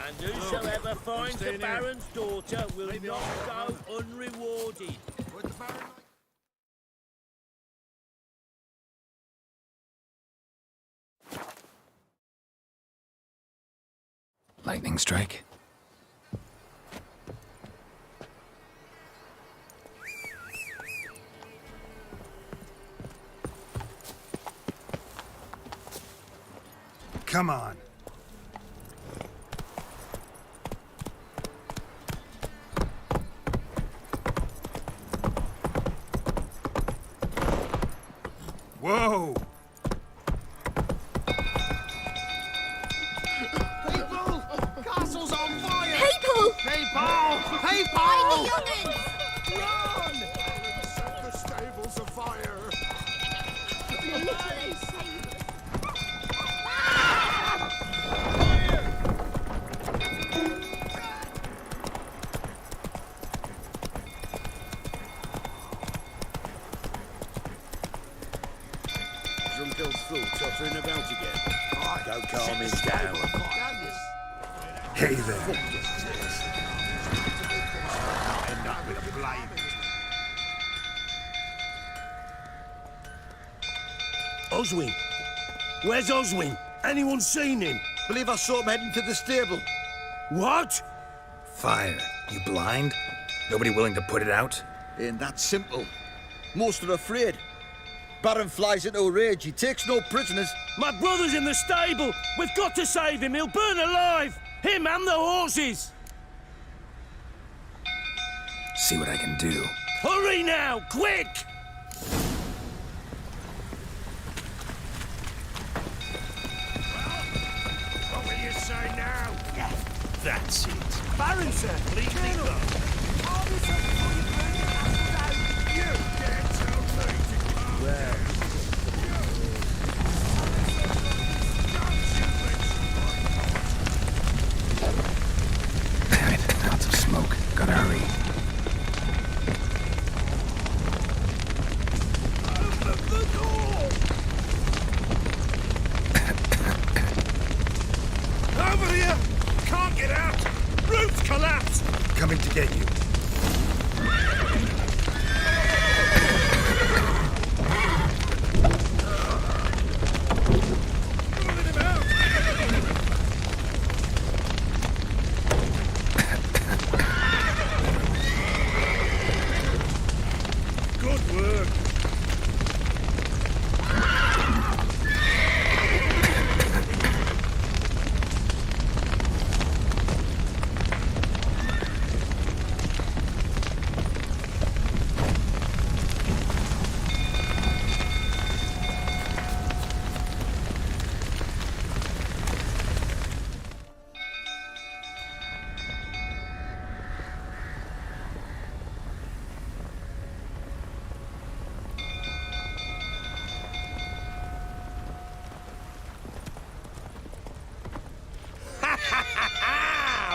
And whosoever finds the Baron's daughter will not go unrewarded. Lightning strike? Come on. Whoa! People! Castle's on fire! People! People! People! Find the young'uns! Run! Set the stables afire! Literally saved us. Drunk old fool tottering about again. Don't calm him down. Hey there. Oswin? Where's Oswin? Anyone seen him? Believe I saw him heading to the stable. What? Fire. You blind? Nobody willing to put it out? Ain't that simple. Most are afraid. Baron flies into a rage. He takes no prisoners. My brother's in the stable. We've got to save him. He'll burn alive. Him and the horses. See what I can do. Hurry now, quick! What will you say now? Yes, that's it. Baron, sir. Please leave go. You dare tell me to come. Well. Damn it, lots of smoke. Gotta hurry. Over here! Can't get out! Roof's collapsed! Coming to get you. Good work.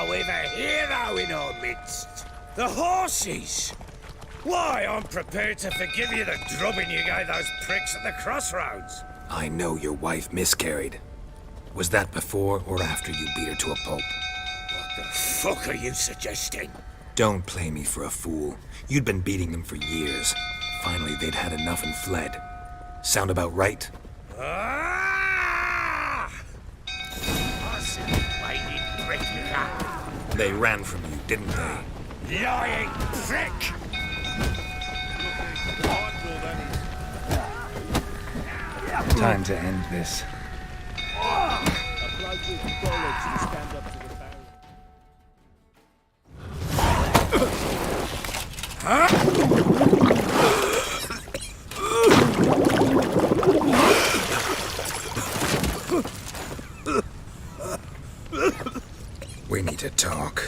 We've a hero in our midst. The horses! Why, I'm prepared to forgive you the drubbing you gave those pricks at the crossroads. I know your wife miscarried. Was that before or after you beat her to a pulp? What the fuck are you suggesting? Don't play me for a fool. You'd been beating them for years. Finally, they'd had enough and fled. Sound about right? Ah! They ran from you, didn't they? Lying prick! Time to end this. We need to talk.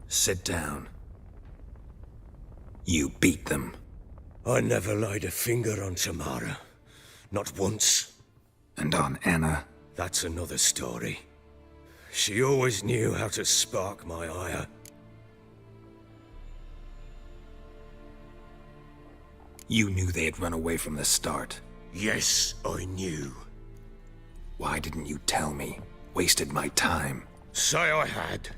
Sit down. You beat them. I never laid a finger on Tamara. Not once. And on Anna? That's another story. She always knew how to spark my ire. You knew they had run away from the start. Yes, I knew. Why didn't you tell me? Wasted my time. Say I had.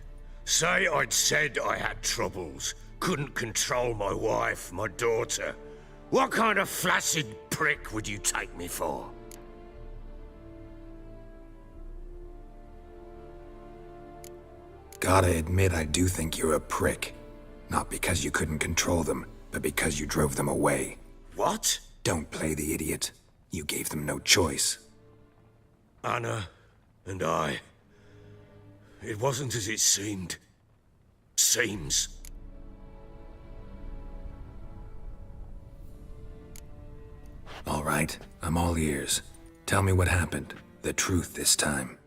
Say I'd said I had troubles. Couldn't control my wife, my daughter. What kind of flaccid prick would you take me for? Gotta admit, I do think you're a prick. Not because you couldn't control them, but because you drove them away. What? Don't play the idiot. You gave them no choice. Anna and I... It wasn't as it seemed. Seems. All right, I'm all ears. Tell me what happened. The truth this time.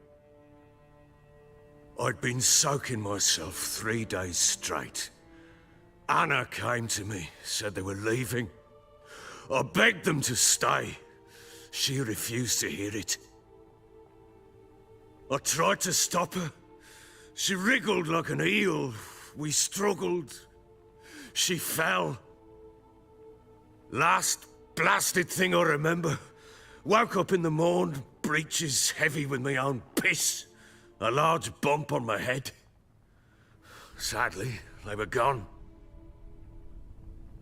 I'd been soaking myself 3 days straight. Anna came to me, said they were leaving. I begged them to stay. She refused to hear it. I tried to stop her. She wriggled like an eel. We struggled. She fell. Last blasted thing I remember. Woke up in the morn, breeches heavy with my own piss. A large bump on my head. Sadly, they were gone.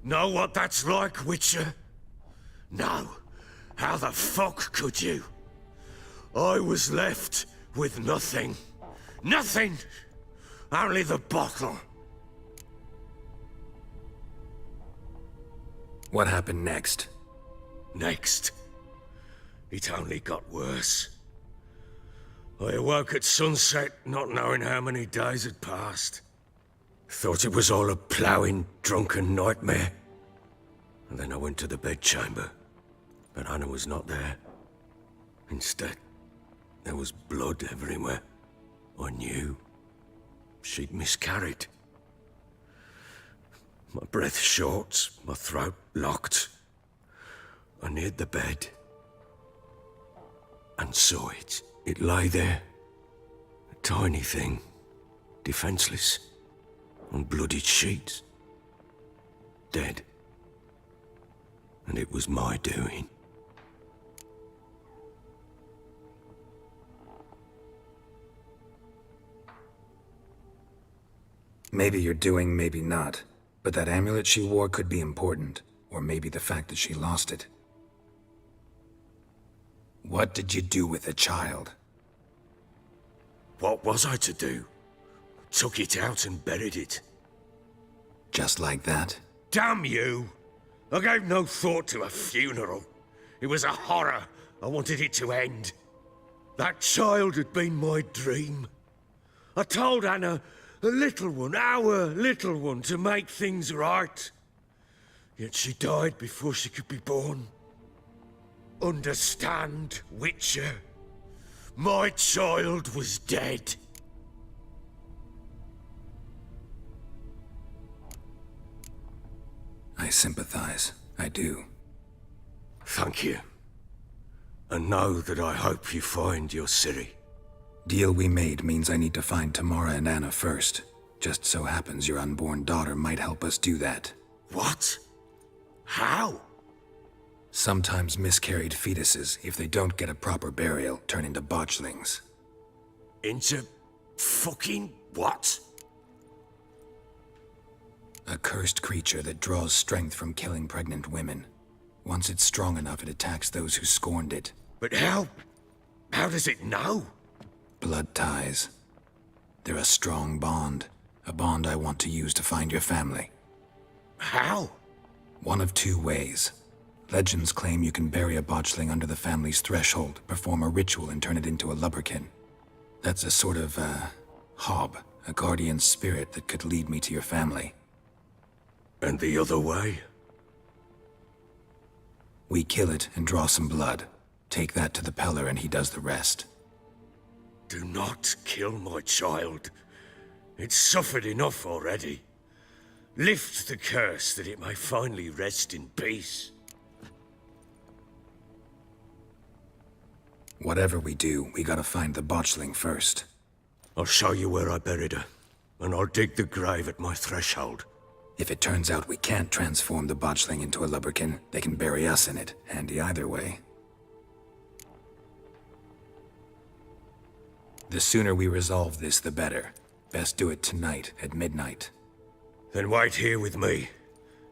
Know what that's like, Witcher? No. How the fuck could you? I was left with nothing. Nothing! Only the bottle. What happened next? Next? It only got worse. I awoke at sunset, not knowing how many days had passed. Thought it was all a ploughing, drunken nightmare. And then I went to the bedchamber, but Anna was not there. Instead, there was blood everywhere. I knew she'd miscarried. My breath short, my throat locked. I neared the bed and saw it. It lay there, a tiny thing, defenseless, on bloodied sheets, dead. And it was my doing. Maybe you're doing, maybe not. But that amulet she wore could be important. Or maybe the fact that she lost it. What did you do with the child? What was I to do? Took it out and buried it. Just like that? Damn you! I gave no thought to a funeral. It was a horror. I wanted it to end. That child had been my dream. I told Anna, a little one, our little one, to make things right. Yet she died before she could be born. Understand, Witcher? My child was dead. I sympathize. I do. Thank you. And know that I hope you find your Ciri. Deal we made means I need to find Tamara and Anna first. Just so happens your unborn daughter might help us do that. What? How? Sometimes miscarried fetuses, if they don't get a proper burial, turn into botchlings. Into fucking what? A cursed creature that draws strength from killing pregnant women. Once it's strong enough, it attacks those who scorned it. But how does it know? Blood ties. They're a strong bond. A bond I want to use to find your family. How? One of two ways. Legends claim you can bury a botchling under the family's threshold, perform a ritual and turn it into a lubberkin. That's a sort of, hob, a guardian spirit that could lead me to your family. And the other way? We kill it and draw some blood. Take that to the Peller and he does the rest. Do not kill my child. It's suffered enough already. Lift the curse that it may finally rest in peace. Whatever we do, we gotta find the botchling first. I'll show you where I buried her, and I'll dig the grave at my threshold. If it turns out we can't transform the botchling into a lubberkin, they can bury us in it. Handy either way. The sooner we resolve this, the better. Best do it tonight, at midnight. Then wait here with me.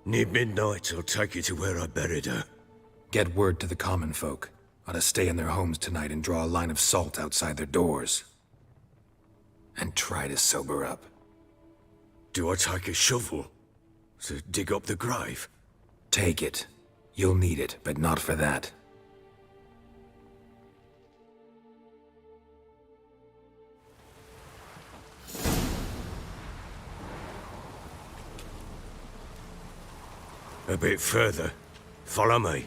Near midnight, I'll take you to where I buried her. Get word to the common folk. Ought to stay in their homes tonight and draw a line of salt outside their doors. And try to sober up. Do I take a shovel to dig up the grave? Take it. You'll need it, but not for that. A bit further. Follow me.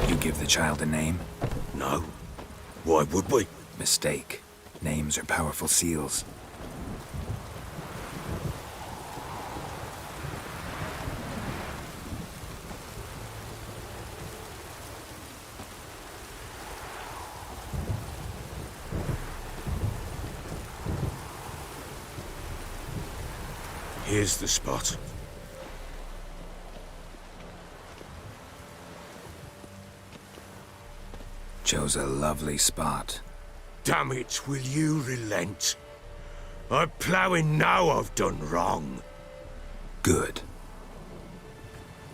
You give the child a name? No. Why would we? Mistake. Names are powerful seals. Here's the spot. Chose a lovely spot. Damn it, will you relent? I'm ploughing now I've done wrong. Good.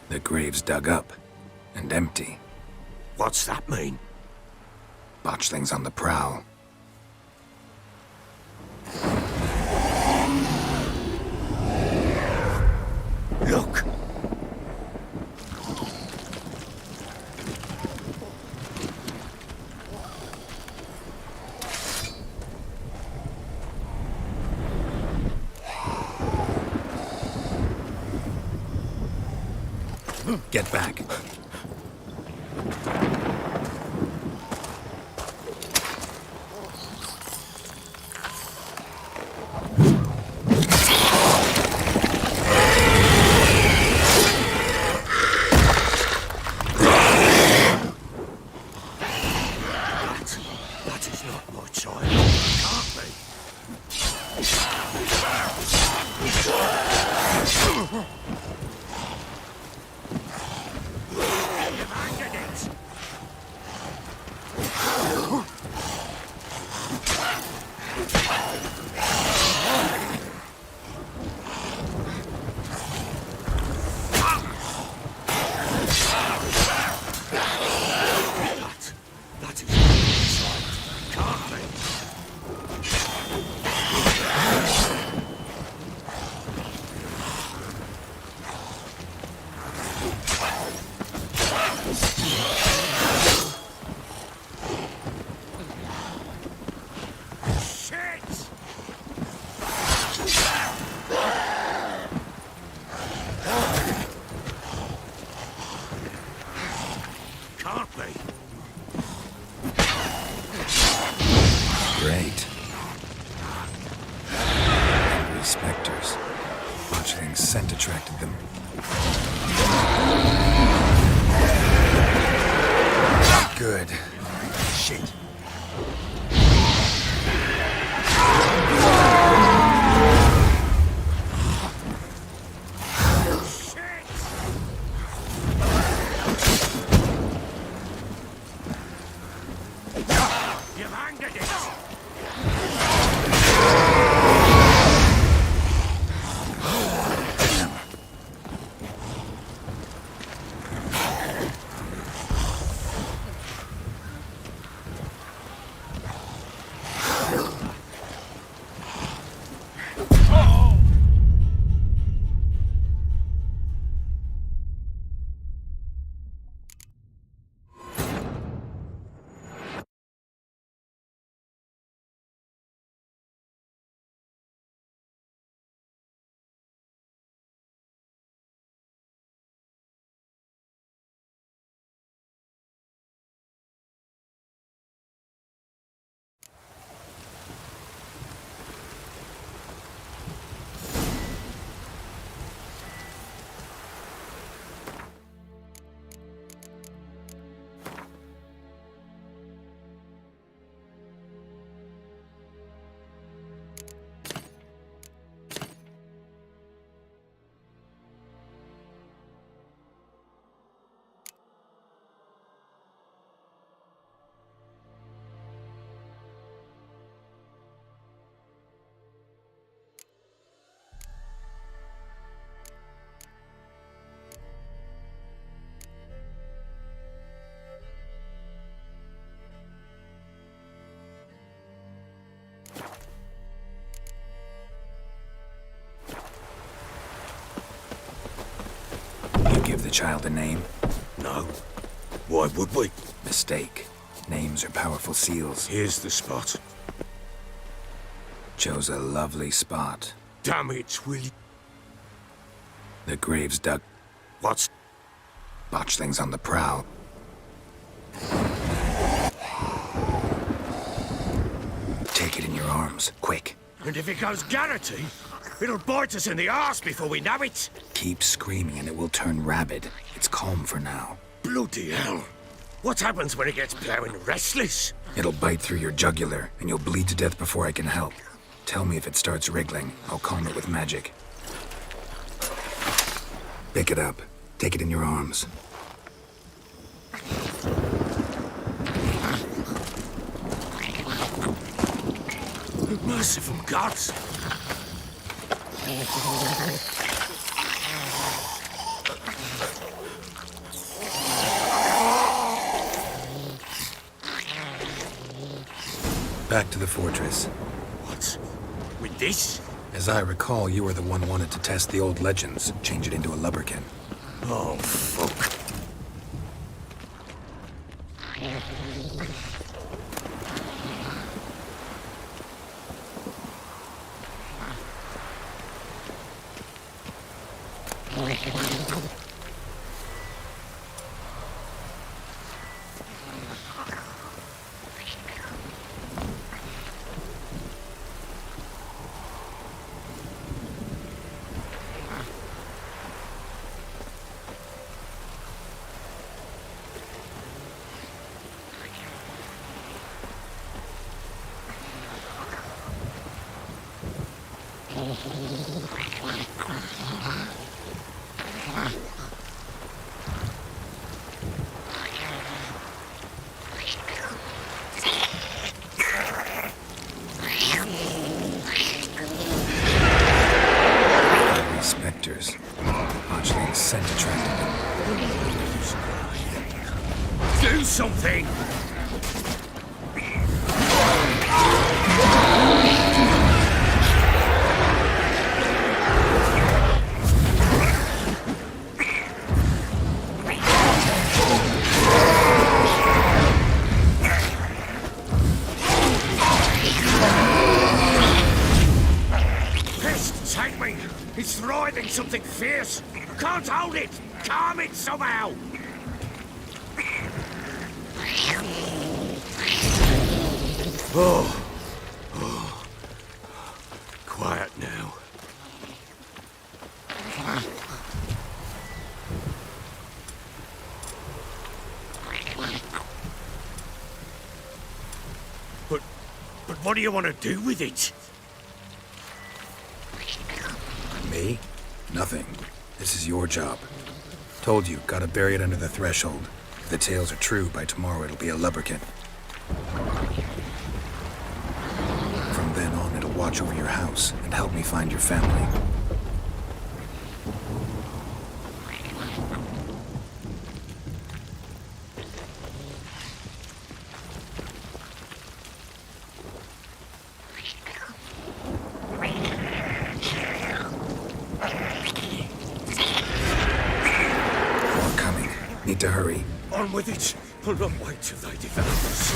The grave's dug up and empty. What's that mean? Botchlings on the prowl. Look! Get back. That is not my child. Can't be. You've angered it. That is not my child. Can't be. Shit! Can't be. Great. Angry specters. Botchling's scent attracted them. Good. Shit. You've angered it. Give the child a name? No. Why would we? Mistake. Names are powerful seals. Here's the spot. Chose a lovely spot. Damn it, will you? The grave's dug. What's... Botchlings on the prowl. Take it in your arms, quick. And if it goes Garrity, it'll bite us in the arse before we know it. Keep screaming and it will turn rabid. It's calm for now. Bloody hell. What happens when it gets ploughing restless? It'll bite through your jugular, and you'll bleed to death before I can help. Tell me if it starts wriggling. I'll calm it with magic. Pick it up. Take it in your arms. Merciful gods! Back to the fortress. What? With this? As I recall, you were the one wanted to test the old legends, change it into a lubberkin. Oh, fuck. Spectres. Botchling scent attracted them. Do something! Pest, take me! It's writhing something fierce! I can't hold it! Calm it somehow! Oh. Quiet now. But what do you want to do with it? Me? Nothing. This is your job. Told you, gotta bury it under the threshold. If the tales are true, by tomorrow it'll be a lubberkin. From then on, it'll watch over your house and help me find your family. More coming. Need to hurry. On with it! I'll not wait till they develop us.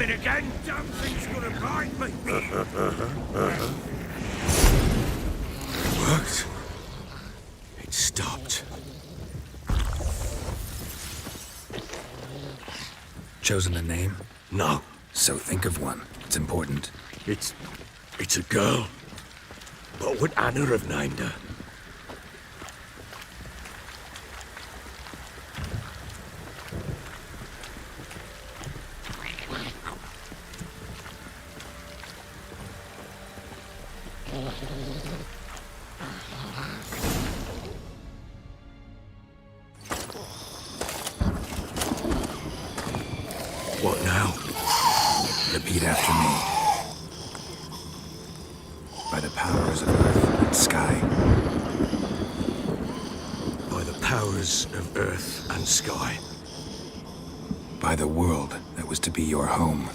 Again, damn thing's gonna bite me. It worked. It stopped. Chosen a name? No. So think of one. It's important. It's a girl. What would Anna have named her? What now? Repeat after me. By the powers of earth and sky. By the powers of earth and sky. By the world that was to be your home.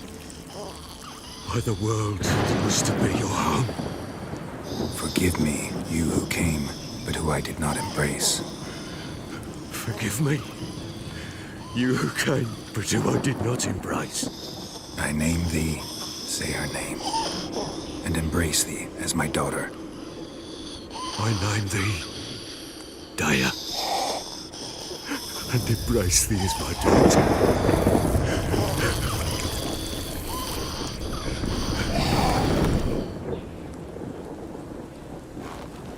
By the world that was to be your home. Forgive me, you who came, but who I did not embrace. Forgive me. You who came, but who I did not embrace. I name thee, say her name, and embrace thee as my daughter. I name thee Dea, and embrace thee as my daughter.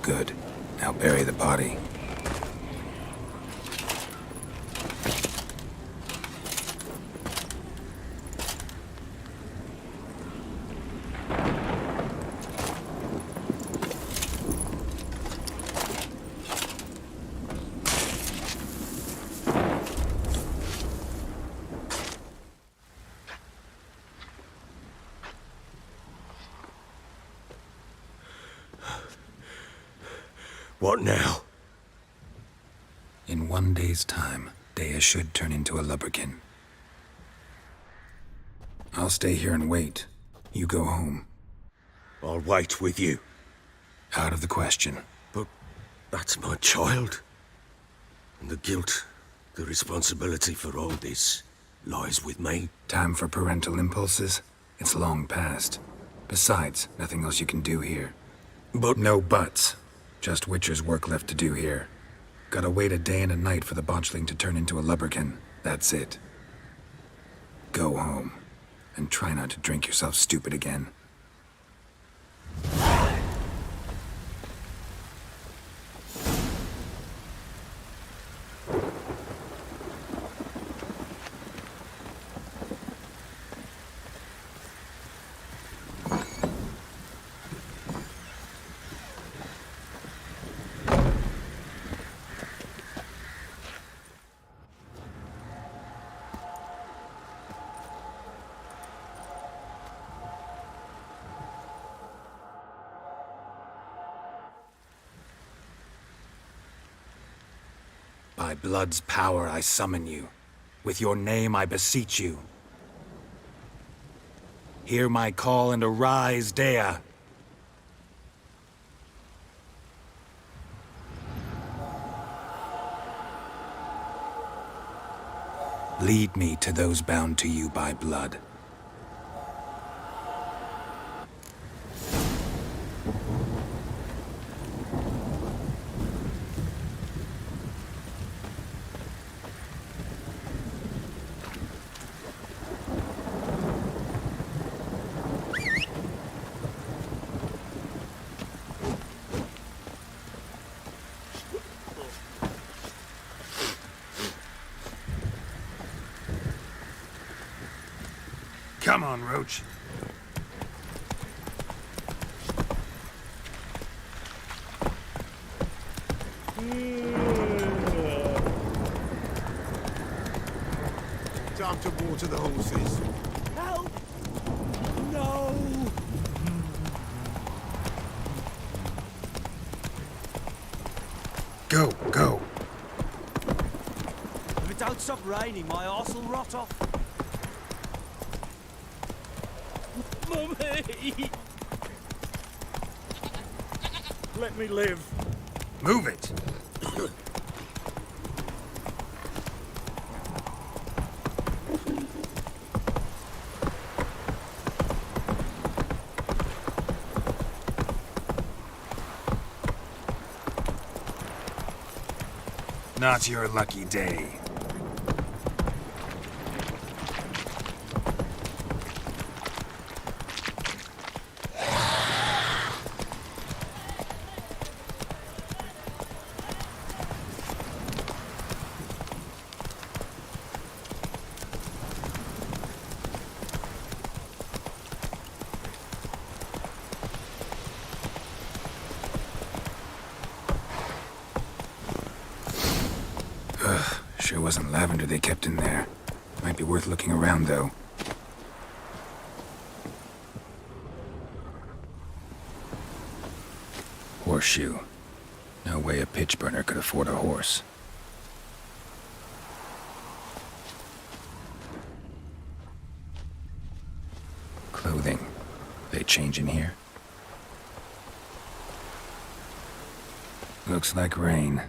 Good. Now bury the body. What now? In 1 day's time, Dea should turn into a lubberkin. I'll stay here and wait. You go home. I'll wait with you. Out of the question. But that's my child. And the guilt, the responsibility for all this lies with me. Time for parental impulses? It's long past. Besides, nothing else you can do here. But no buts. Just Witcher's work left to do here. Gotta wait a day and a night for the botchling to turn into a lubberkin. That's it. Go home. And try not to drink yourself stupid again. By blood's power I summon you. With your name I beseech you. Hear my call and arise, Dea. Lead me to those bound to you by blood. Come on, Roach. Time to water the horses. Help! No! Go, go. If it don't stop raining, my arse will rot off. Mummy! Let me live. Move it. Not your lucky day. Sure wasn't lavender they kept in there. Might be worth looking around, though. Horseshoe. No way a pitch burner could afford a horse. Clothing. They change in here? Looks like rain.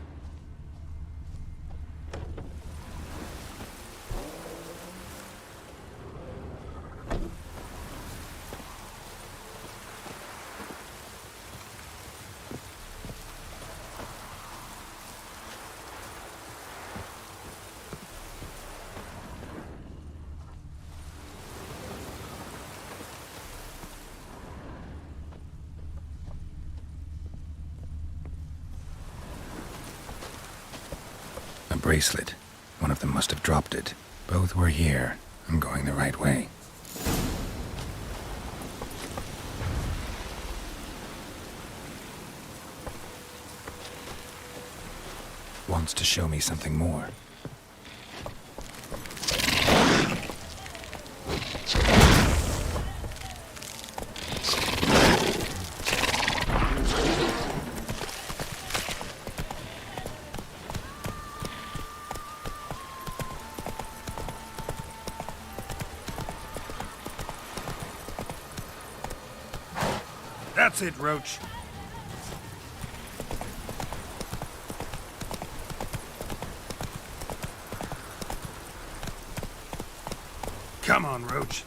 bracelet. One of them must have dropped it. Both were here. I'm going the right way. Wants to show me something more. That's it, Roach. Come on, Roach.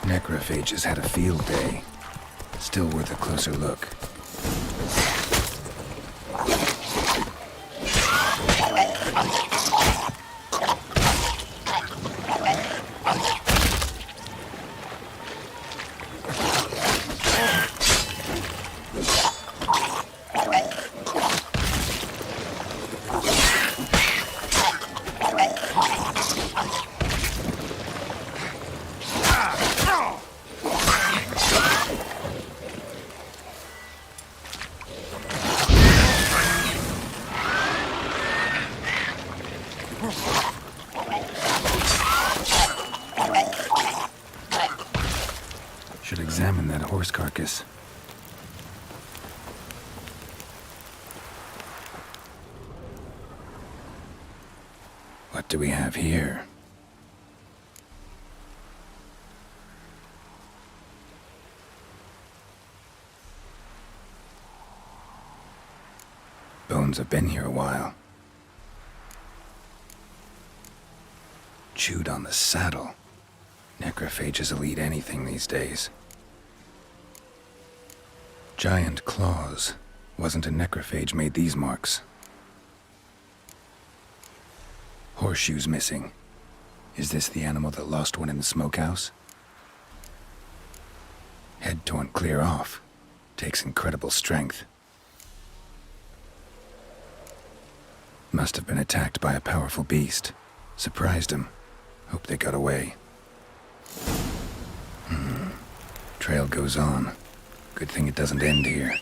Necrophages had a field day. Still worth a closer look. Should examine that horse carcass. What do we have here? Bones have been here a while. Chewed on the saddle. Necrophages will eat anything these days. Giant claws. Wasn't a necrophage made these marks. Horseshoes missing. Is this the animal that lost one in the smokehouse? Head torn clear off. Takes incredible strength. Must have been attacked by a powerful beast. Surprised him. Hope they got away. Trail goes on. Good thing it doesn't end here.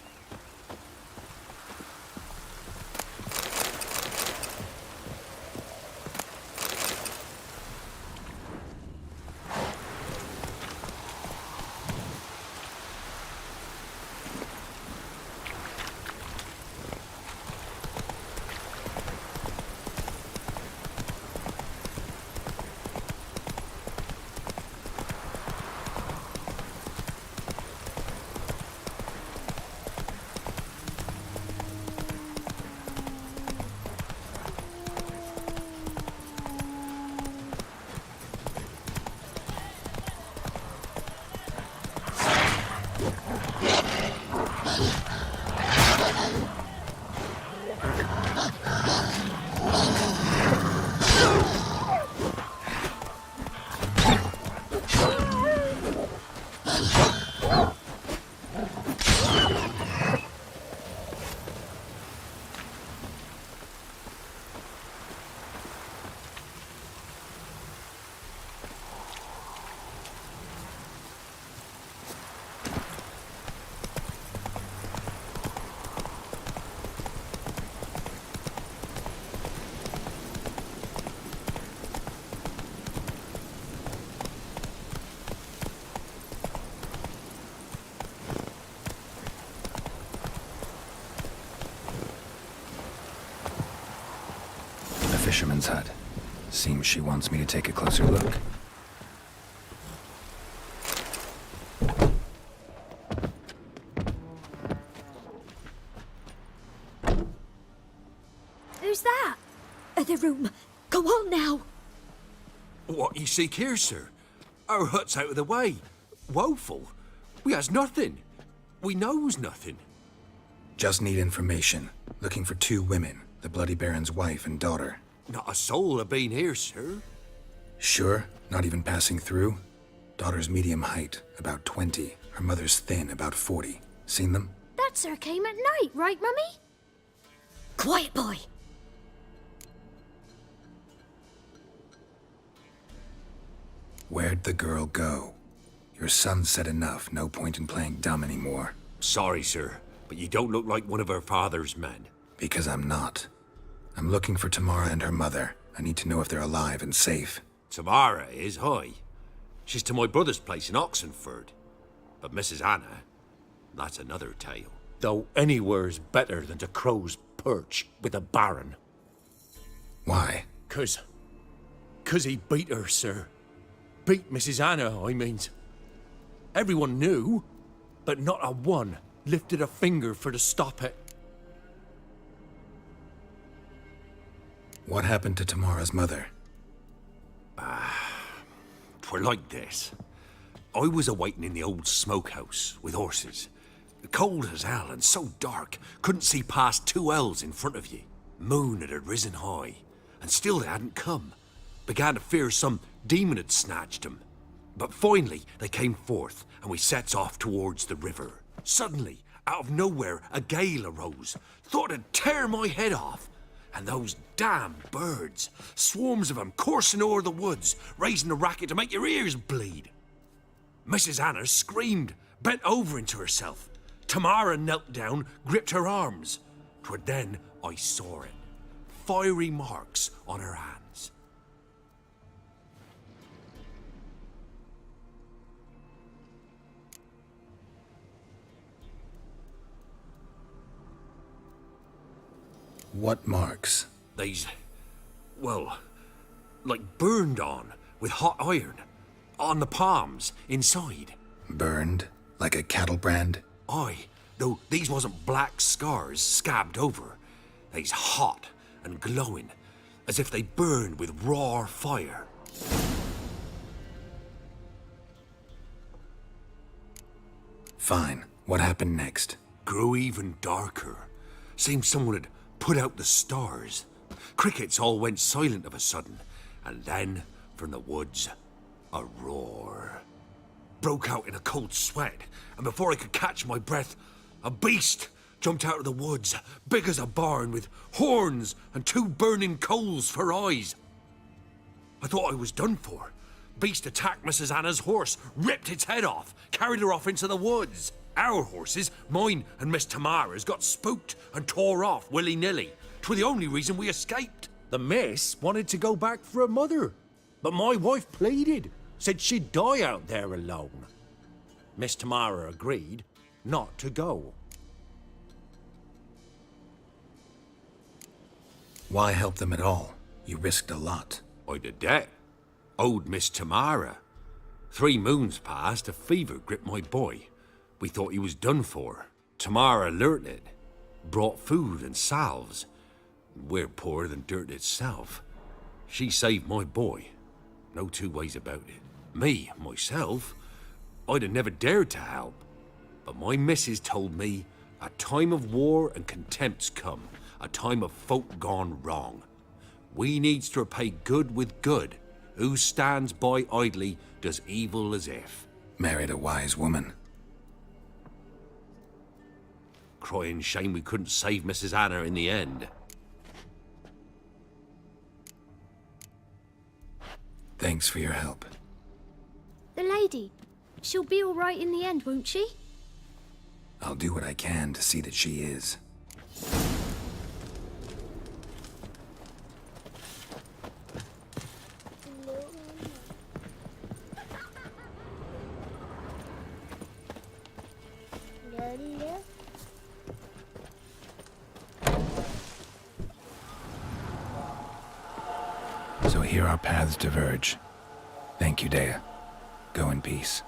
Fisherman's hut. Seems she wants me to take a closer look. Who's that? The room. Go on now. What you seek here, sir? Our hut's out of the way. Woeful. We has nothing. We knows nothing. Just need information. Looking for 2 women, the Bloody Baron's wife and daughter. Not a soul have been here, sir. Sure? Not even passing through? Daughter's medium height, about 20. Her mother's thin, about 40. Seen them? That sir came at night, right, Mummy? Quiet, boy. Where'd the girl go? Your son said enough. No point in playing dumb anymore. Sorry, sir, but you don't look like one of her father's men. Because I'm not. I'm looking for Tamara and her mother. I need to know if they're alive and safe. Tamara is, hi. She's to my brother's place in Oxenford. But Mrs. Anna, that's another tale. Though anywhere's better than to Crow's Perch with a baron. Why? 'Cause he beat her, sir. Beat Mrs. Anna, I means. Everyone knew, but not a one lifted a finger for to stop it. What happened to Tamara's mother? 'Twere like this. I was awaiting in the old smokehouse with horses. Cold as hell and so dark, couldn't see past 2 ells in front of ye. Moon had risen high, and still they hadn't come. Began to fear some demon had snatched them. But finally they came forth, and we sets off towards the river. Suddenly, out of nowhere, a gale arose. Thought it'd tear my head off. And those damn birds, swarms of them coursing o'er the woods, raising a racket to make your ears bleed. Mrs. Anna screamed, bent over into herself. Tamara knelt down, gripped her arms. 'Twere then I saw it. Fiery marks on her hands. What marks? They's, well, like burned on with hot iron. On the palms, inside. Burned? Like a cattle brand? Aye, though these wasn't black scars scabbed over. They's hot and glowing, as if they burned with raw fire. Fine. What happened next? Grew even darker. Seemed someone had put out the stars. Crickets all went silent of a sudden, and then, from the woods, a roar. Broke out in a cold sweat, and before I could catch my breath, a beast jumped out of the woods, big as a barn, with horns and 2 burning coals for eyes. I thought I was done for. Beast attacked Mrs. Anna's horse, ripped its head off, carried her off into the woods. Our horses, mine and Miss Tamara's, got spooked and tore off willy-nilly. 'Twere the only reason we escaped. The miss wanted to go back for her mother, but my wife pleaded, said she'd die out there alone. Miss Tamara agreed not to go. Why help them at all? You risked a lot. I'd a debt. Owed Miss Tamara. 3 moons passed, a fever gripped my boy. We thought he was done for. Tamara learnt it. Brought food and salves. We're poorer than dirt itself. She saved my boy. No 2 ways about it. Me, myself, I'd have never dared to help. But my missus told me a time of war and contempt's come. A time of folk gone wrong. We needs to repay good with good. Who stands by idly does evil as if. Married a wise woman. Crying shame we couldn't save Mrs. Anna in the end. Thanks for your help. The lady, she'll be all right in the end, won't she? I'll do what I can to see that she is. So here our paths diverge. Thank you, Dea. Go in peace.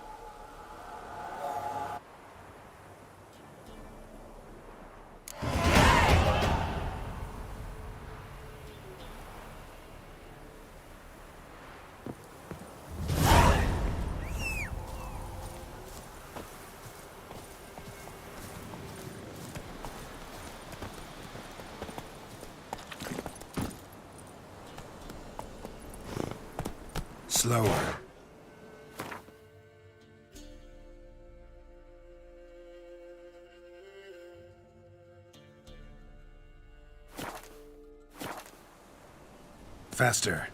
slower. Faster.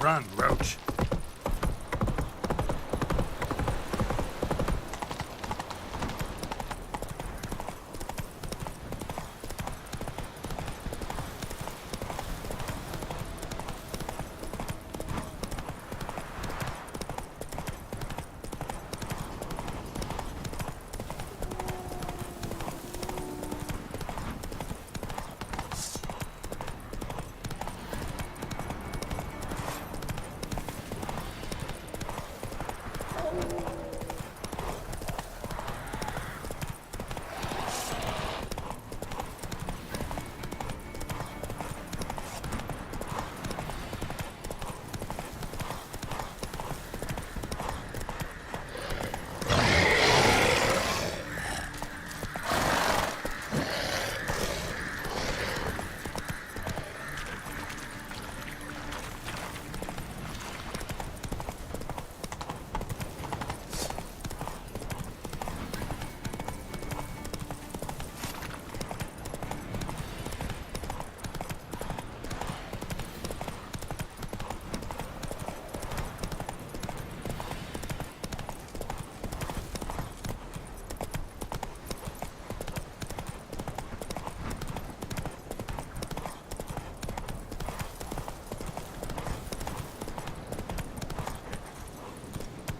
Run, Roach.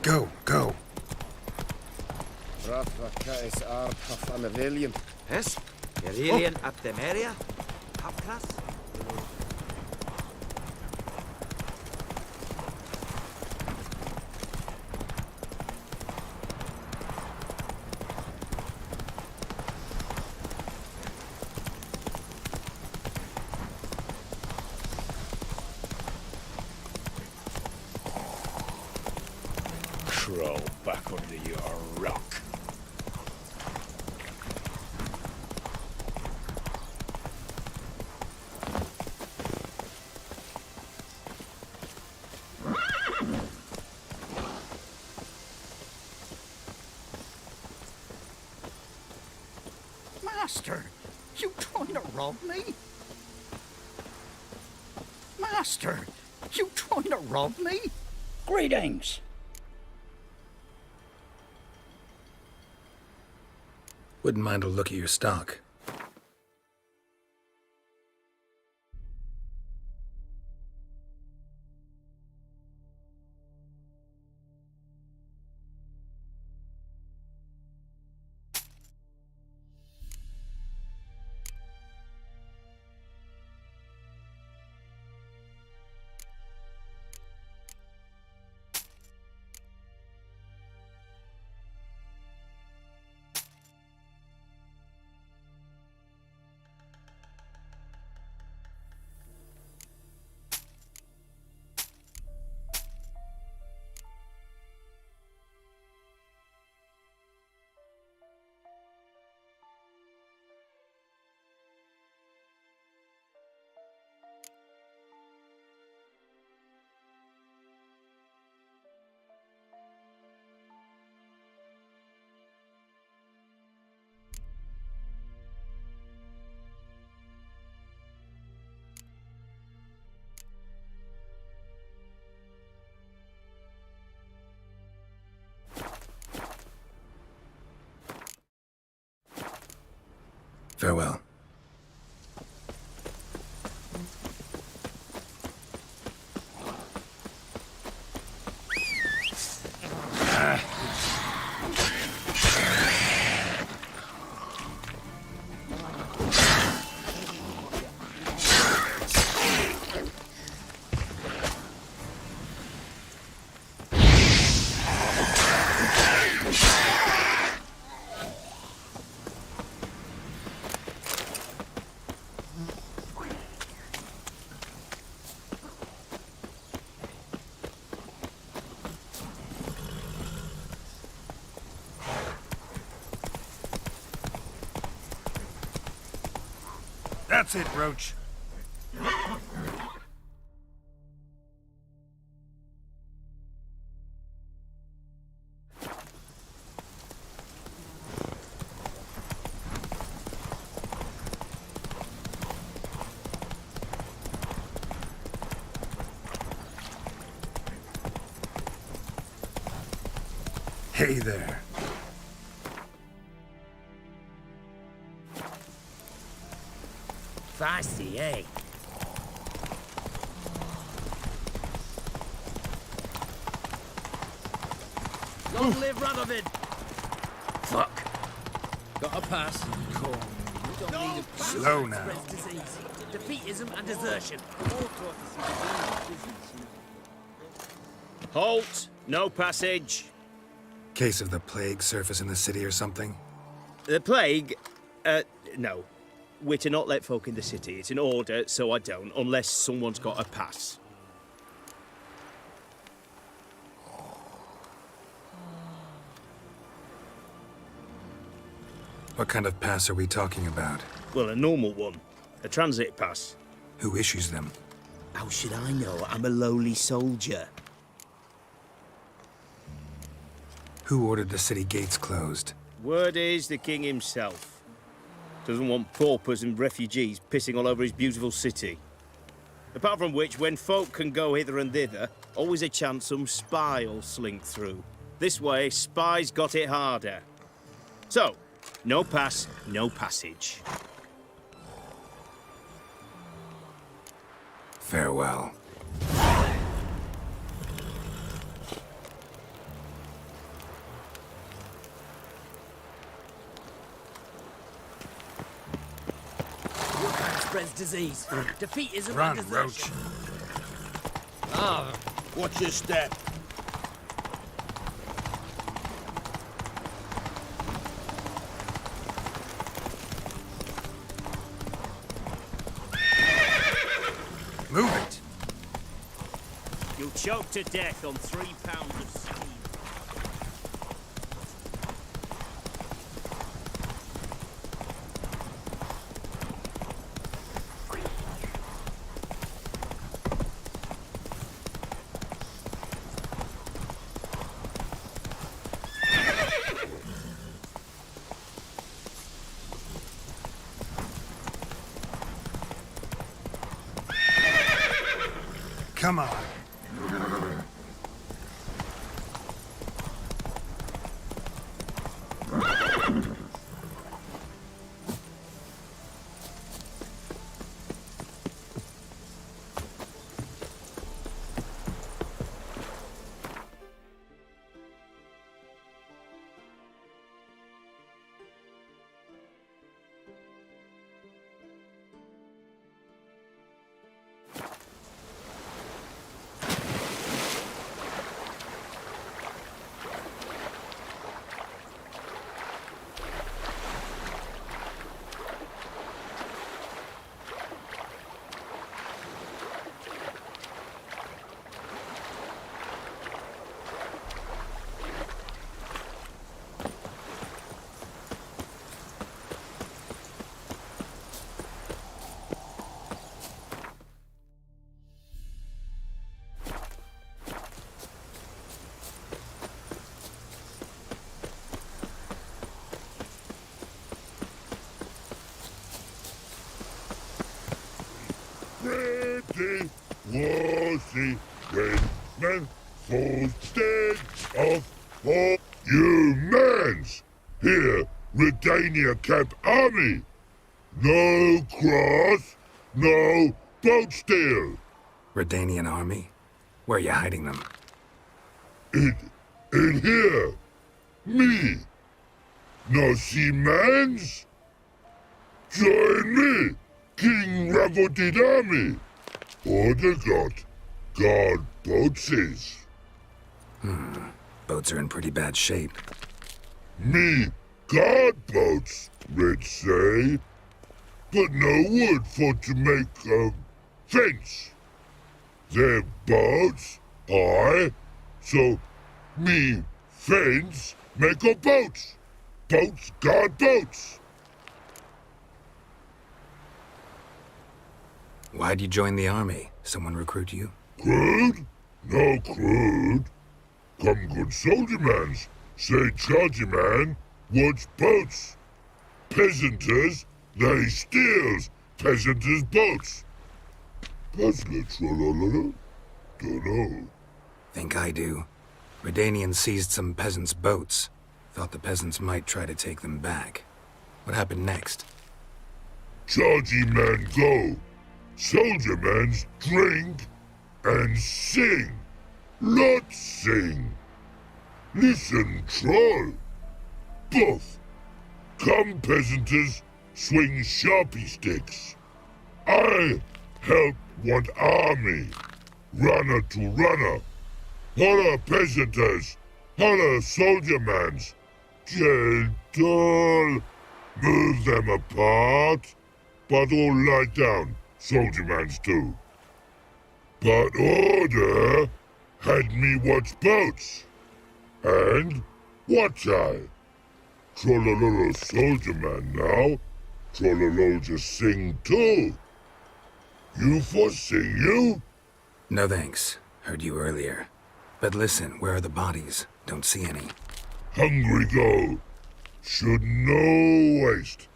Go, go. Rathvakais art Hafanavilian. Yes? Gerilian Aptemeria? Hapkras? Crawl back under your rock. Master, you trying to rob me? Master, you trying to rob me? Greetings. Wouldn't mind a look at your stock. Farewell. That's it, Roach. Hey there. Feisty, eh? Long live Ravi! Fuck. Got a pass? Cool. Slow now. Disease, defeatism and desertion. Halt! No passage. Case of the plague surface in the city or something? The plague? No. We're to not let folk in the city. It's an order, so I don't, unless someone's got a pass. What kind of pass are we talking about? Well, a normal one. A transit pass. Who issues them? How should I know? I'm a lowly soldier. Who ordered the city gates closed? Word is the king himself. Doesn't want paupers and refugees pissing all over his beautiful city. Apart from which, when folk can go hither and thither, always a chance some spy will slink through. This way, spies got it harder. So, no pass, no passage. Farewell. Spreads disease, defeatism Run, and Roach. desertion. Ah, Watch your step. Move it. You'll choke to death on 3 pounds of steam. Come on. Ready was the Redman falls dead of all humans. Here, Redania Camp Army. No cross, no boat steal. Redanian army? Where are you hiding them? In here. Me. No see mans? Join me, King Ravodid army. Order God boats is. Boats are in pretty bad shape. Me God boats, Red say. But no wood for to make a fence. Their boats, aye. So me fence make a boats. Boats God boats. Why'd you join the army? Someone recruit you? Crude? No crude. Come good soldier mans. Say chargy man, what's boats? Peasanters, they steals peasanters' boats. Puzzler trollololo? Dunno. Think I do. Redanian seized some peasants' boats. Thought the peasants might try to take them back. What happened next? Chargy man go. Soldier mans drink and sing. Lot sing. Listen, troll. Both. Come, peasanters, swing sharpie sticks. I help one army. Runner to runner. Holla, peasanters. Holla, soldier mans. Gentle. Move them apart. But all lie down. Soldier mans too. But order had me watch boats. And watch I. Trollololo soldier man now. Trollolo just sing too. You for sing you? No thanks. Heard you earlier. But listen, where are the bodies? Don't see any. Hungry go. Should no waste.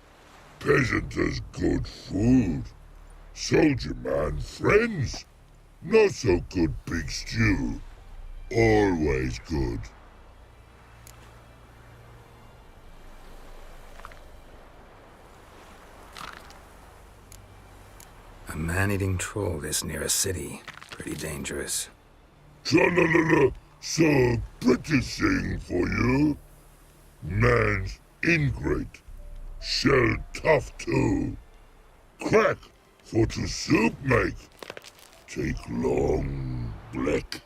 Peasanters good food. Soldier man friends. Not so good big stew. Always good. A man-eating troll this near a city. Pretty dangerous. Tra-la-la-la, so pretty thing for you. Man's ingrate. Shell tough too. Crack for to soup make. Take long black.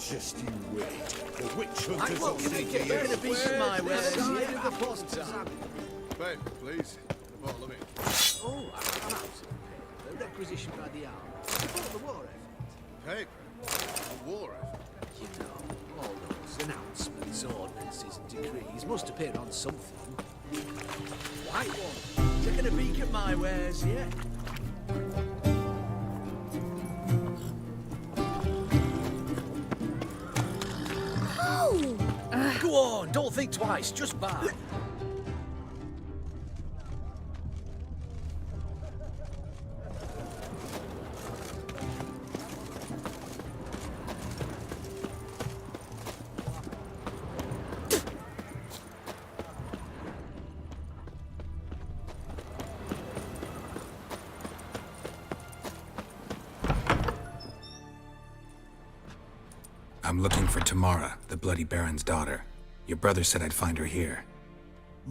Just you wait. The witch hunters I won't make it. You're gonna be my way. Side of the post. Paper, please. A bottle of ink. Oh, I'm out. The requisition by the hour. Before the war effort. Paper? A war effort? You know, all those announcements, ordinances, and decrees must appear on something. White one. Taking a peek at my wares, yeah? Go on, don't think twice, just buy. I'm looking for Tamara, the Bloody Baron's daughter. Your brother said I'd find her here.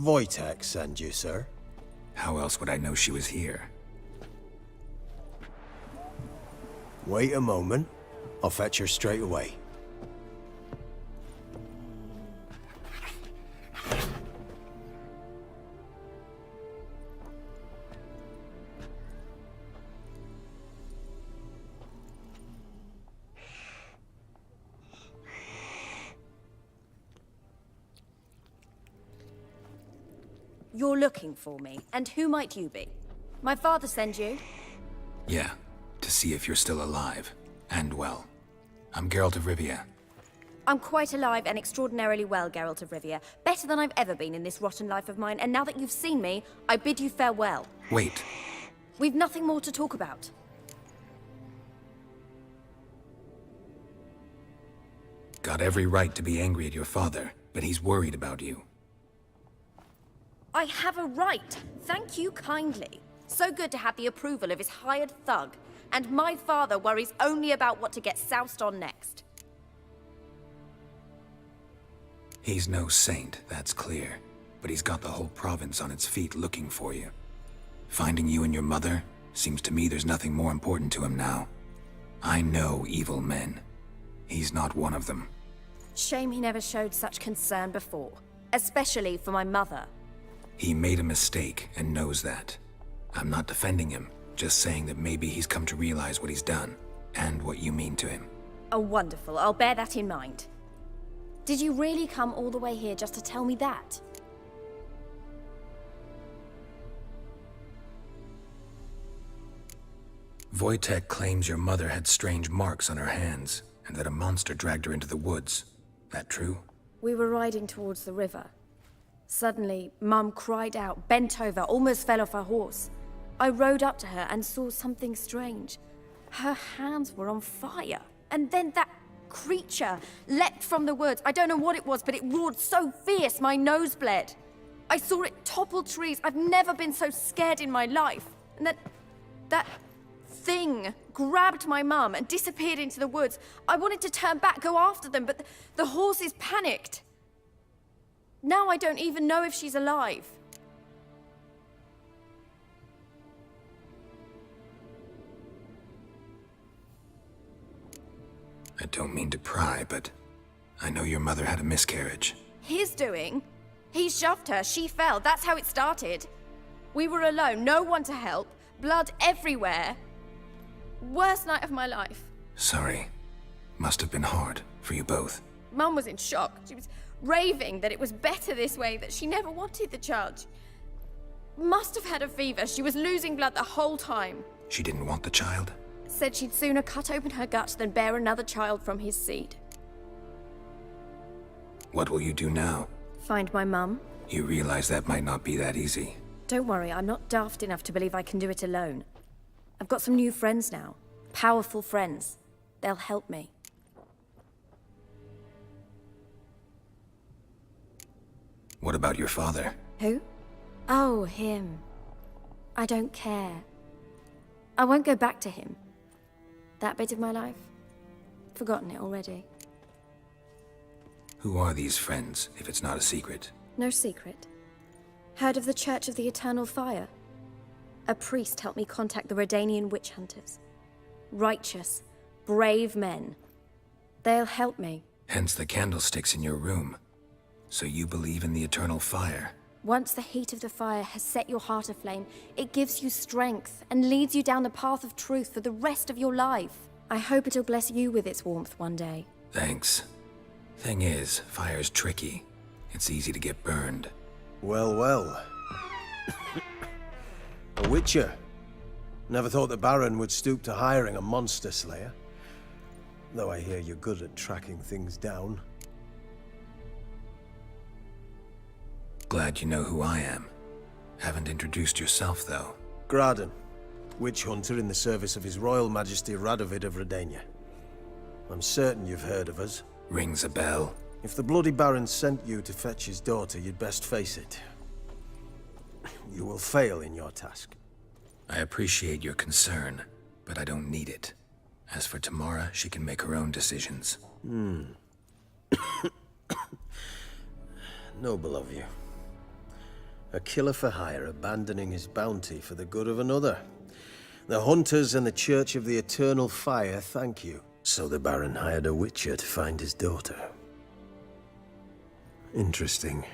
Wojtek send you, sir. How else would I know she was here? Wait a moment. I'll fetch her straight away. You're looking for me, and who might you be? My father sent you? Yeah, to see if you're still alive. And well. I'm Geralt of Rivia. I'm quite alive and extraordinarily well, Geralt of Rivia. Better than I've ever been in this rotten life of mine, and now that you've seen me, I bid you farewell. Wait. We've nothing more to talk about. Got every right to be angry at your father, but he's worried about you. I have a right. Thank you kindly. So good to have the approval of his hired thug. And my father worries only about what to get soused on next. He's no saint, that's clear. But he's got the whole province on its feet looking for you. Finding you and your mother, seems to me there's nothing more important to him now. I know evil men. He's not one of them. Shame he never showed such concern before. Especially for my mother. He made a mistake and knows that. I'm not defending him, just saying that maybe he's come to realize what he's done, and what you mean to him. Oh, wonderful. I'll bear that in mind. Did you really come all the way here just to tell me that? Wojtek claims your mother had strange marks on her hands, and that a monster dragged her into the woods. That true? We were riding towards the river. Suddenly, Mum cried out, bent over, almost fell off her horse. I rode up to her and saw something strange. Her hands were on fire. And then that creature leapt from the woods. I don't know what it was, but it roared so fierce my nose bled. I saw it topple trees. I've never been so scared in my life. And then that thing grabbed my mum and disappeared into the woods. I wanted to turn back, go after them, but the horses panicked. Now I don't even know if she's alive. I don't mean to pry, but I know your mother had a miscarriage. His doing? He shoved her, she fell, that's how it started. We were alone, no one to help, blood everywhere. Worst night of my life. Sorry. Must have been hard for you both. Mum was in shock. She was raving that it was better this way, that she never wanted the child. She must have had a fever. She was losing blood the whole time. She didn't want the child? Said she'd sooner cut open her gut than bear another child from his seed. What will you do now? Find my mum. You realize that might not be that easy. Don't worry, I'm not daft enough to believe I can do it alone. I've got some new friends now. Powerful friends. They'll help me. What about your father? Who? Oh, him. I don't care. I won't go back to him. That bit of my life? Forgotten it already. Who are these friends, if it's not a secret? No secret. Heard of the Church of the Eternal Fire? A priest helped me contact the Redanian witch hunters. Righteous, brave men. They'll help me. Hence the candlesticks in your room. So you believe in the eternal fire? Once the heat of the fire has set your heart aflame, it gives you strength and leads you down the path of truth for the rest of your life. I hope it'll bless you with its warmth one day. Thanks. Thing is, fire's tricky. It's easy to get burned. Well, well. A witcher. Never thought the Baron would stoop to hiring a monster slayer. Though I hear you're good at tracking things down. Glad you know who I am. Haven't introduced yourself, though. Graden, witch hunter in the service of His Royal Majesty Radovid of Redania. I'm certain you've heard of us. Rings a bell. If the Bloody Baron sent you to fetch his daughter, you'd best face it. You will fail in your task. I appreciate your concern, but I don't need it. As for Tamara, she can make her own decisions. Noble of you. A killer for hire abandoning his bounty for the good of another. The hunters and the Church of the Eternal Fire thank you. So the Baron hired a witcher to find his daughter. Interesting.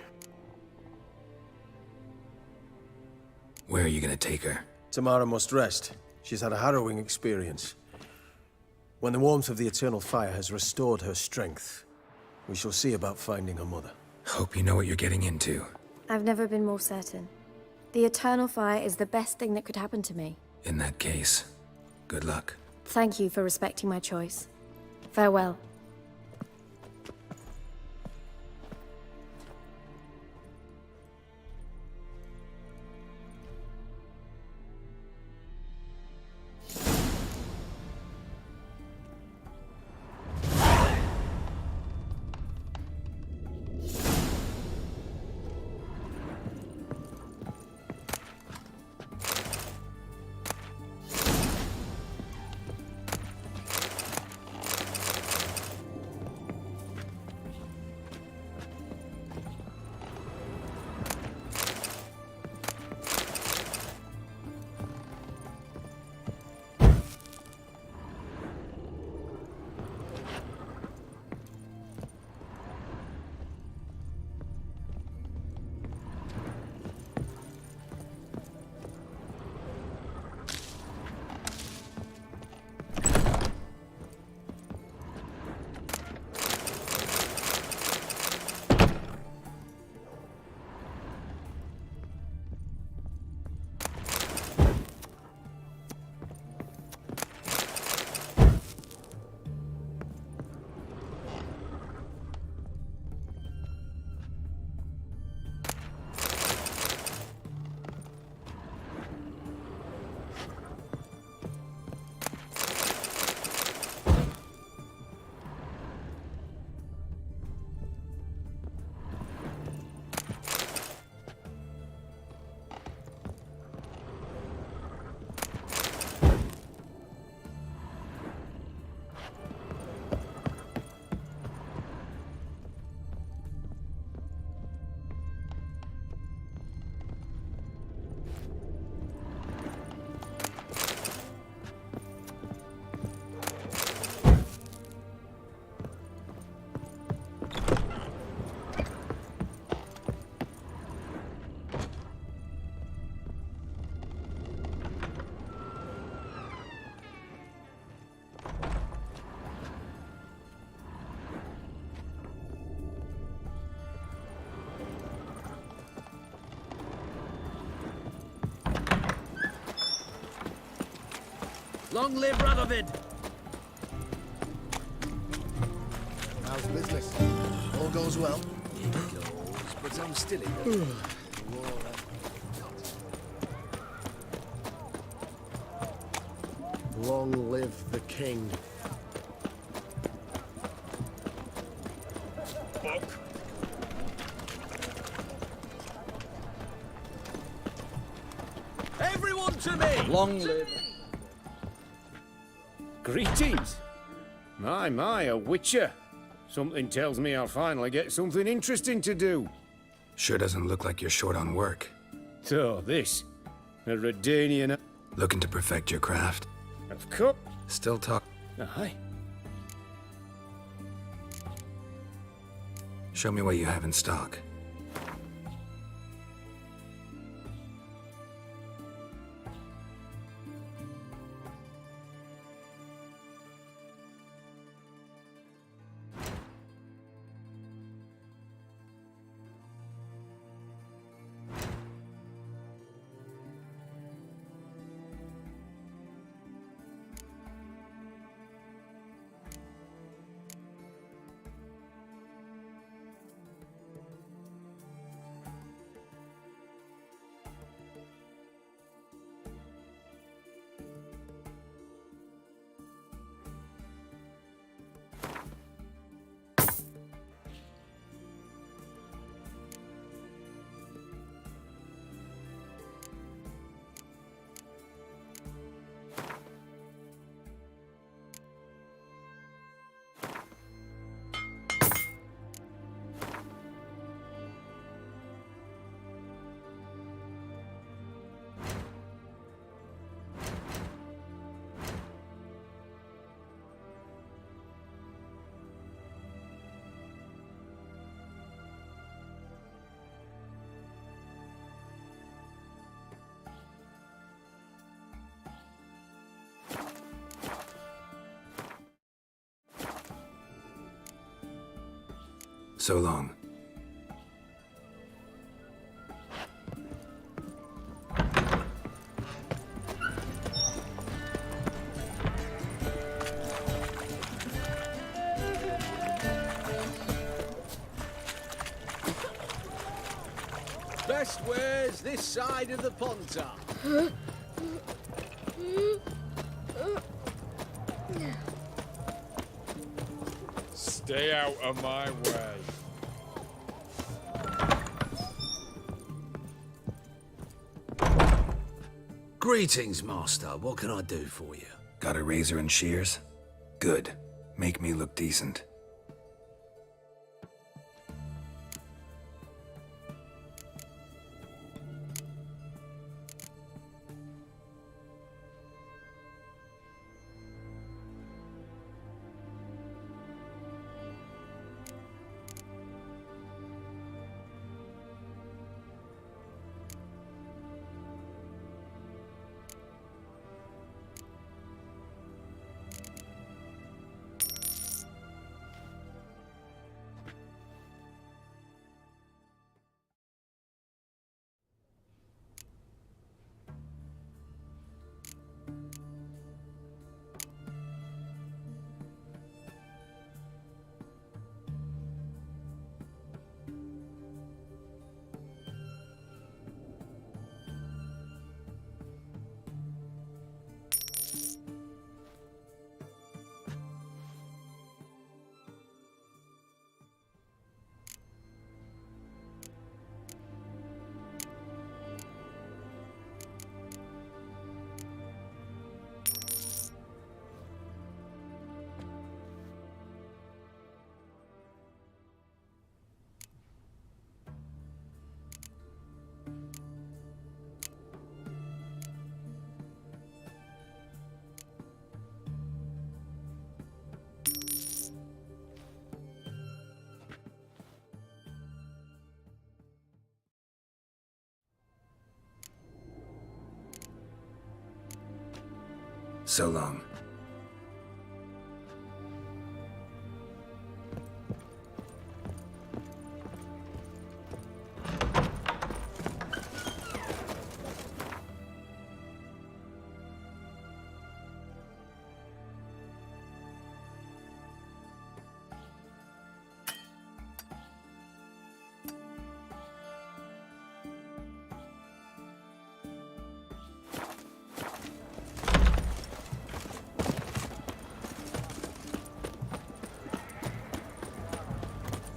Where are you gonna take her? Tamara must rest. She's had a harrowing experience. When the warmth of the Eternal Fire has restored her strength, we shall see about finding her mother. Hope you know what you're getting into. I've never been more certain. The Eternal Fire is the best thing that could happen to me. In that case, good luck. Thank you for respecting my choice. Farewell. Long live Radovid! How's business? All goes well? It goes, but I'm still in the war. Long live the king. Everyone to me! Long live... Greetings. My, a witcher. Something tells me I'll finally get something interesting to do. Sure doesn't look like you're short on work. So, this. A Redanian... Looking to perfect your craft? Of course. Still talk... Aye. Show me what you have in stock. So long. Best wares this side of the Pontar. Stay out of my way. Greetings, Master. What can I do for you? Got a razor and shears? Good. Make me look decent. So long.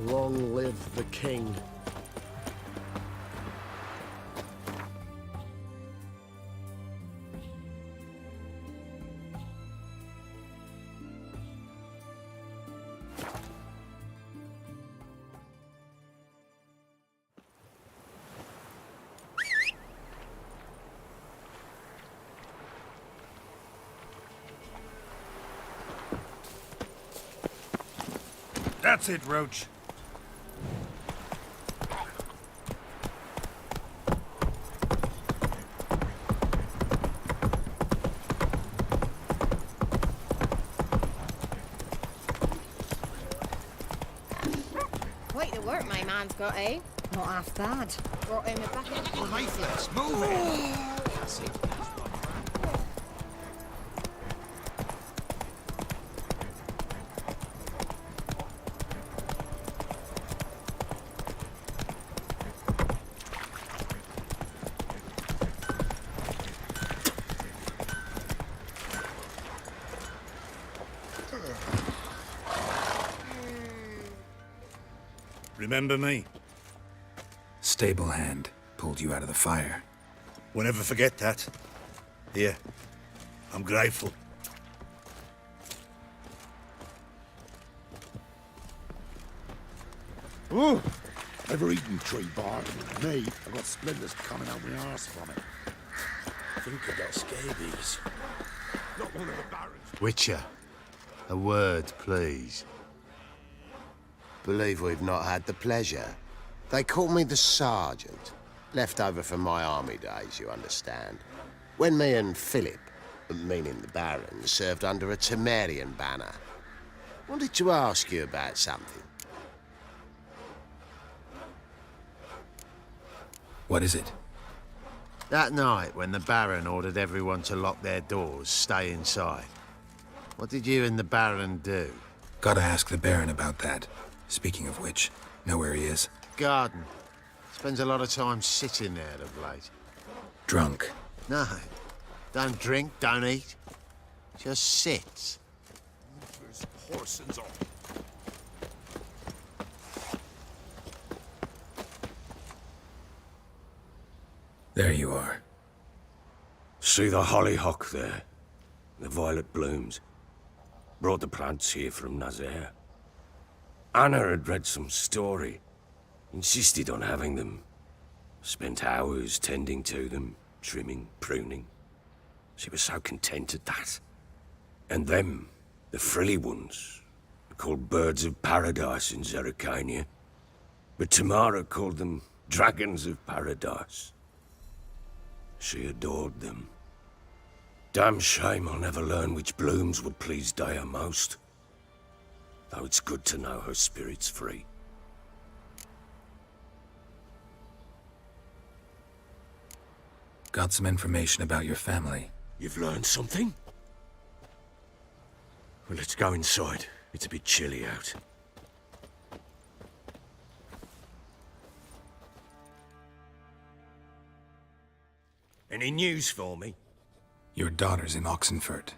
Long live the king. That's it, Roach. work my man's got, eh? Not half bad. Brought him a bucket. Oh, lifeless, move it! Remember me? Stable hand pulled you out of the fire. Won't ever forget that. Here, I'm grateful. Oh, ever eaten tree bark? Me, I've got splinters coming out my arse from it. I think I got scabies. Not one of the barons. Witcher, a word, please. Believe we've not had the pleasure. They call me the Sergeant. Left over from my army days, you understand. When me and Philip, meaning the Baron, served under a Temerian banner. Wanted to ask you about something. What is it? That night, when the Baron ordered everyone to lock their doors, stay inside. What did you and the Baron do? Gotta ask the Baron about that. Speaking of which, know where he is? Garden. Spends a lot of time sitting there of late. Drunk. No. Don't drink, don't eat. Just sits. Horsens on. There you are. See the hollyhock there? The violet blooms. Brought the plants here from Nazaire. Anna had read some story. Insisted on having them. Spent hours tending to them, trimming, pruning. She was so content at that. And them, the frilly ones, are called birds of paradise in Zerrikania. But Tamara called them dragons of paradise. She adored them. Damn shame I'll never learn which blooms would please Dea most. Though it's good to know her spirit's free. Got some information about your family. You've learned something? Well, let's go inside. It's a bit chilly out. Any news for me? Your daughter's in Oxenfurt.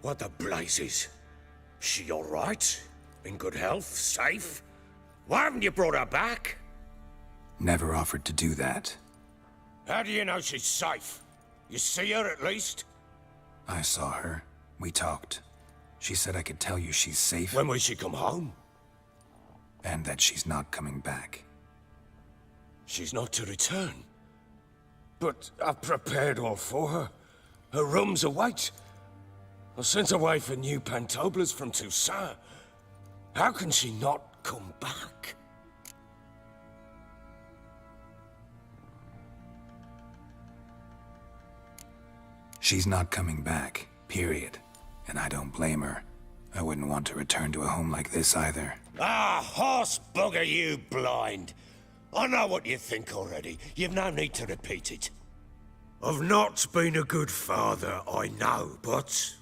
What the blazes? She all right? In good health? Safe? Why haven't you brought her back? Never offered to do that. How do you know she's safe? You see her at least? I saw her. We talked. She said I could tell you she's safe. When will she come home? And that she's not coming back. She's not to return. But I've prepared all for her. Her rooms await. I sent away for new pantoblas from Toussaint. How can she not come back? She's not coming back, period. And I don't blame her. I wouldn't want to return to a home like this either. Ah, horse bugger you, blind. I know what you think already. You've no need to repeat it. I've not been a good father, I know, but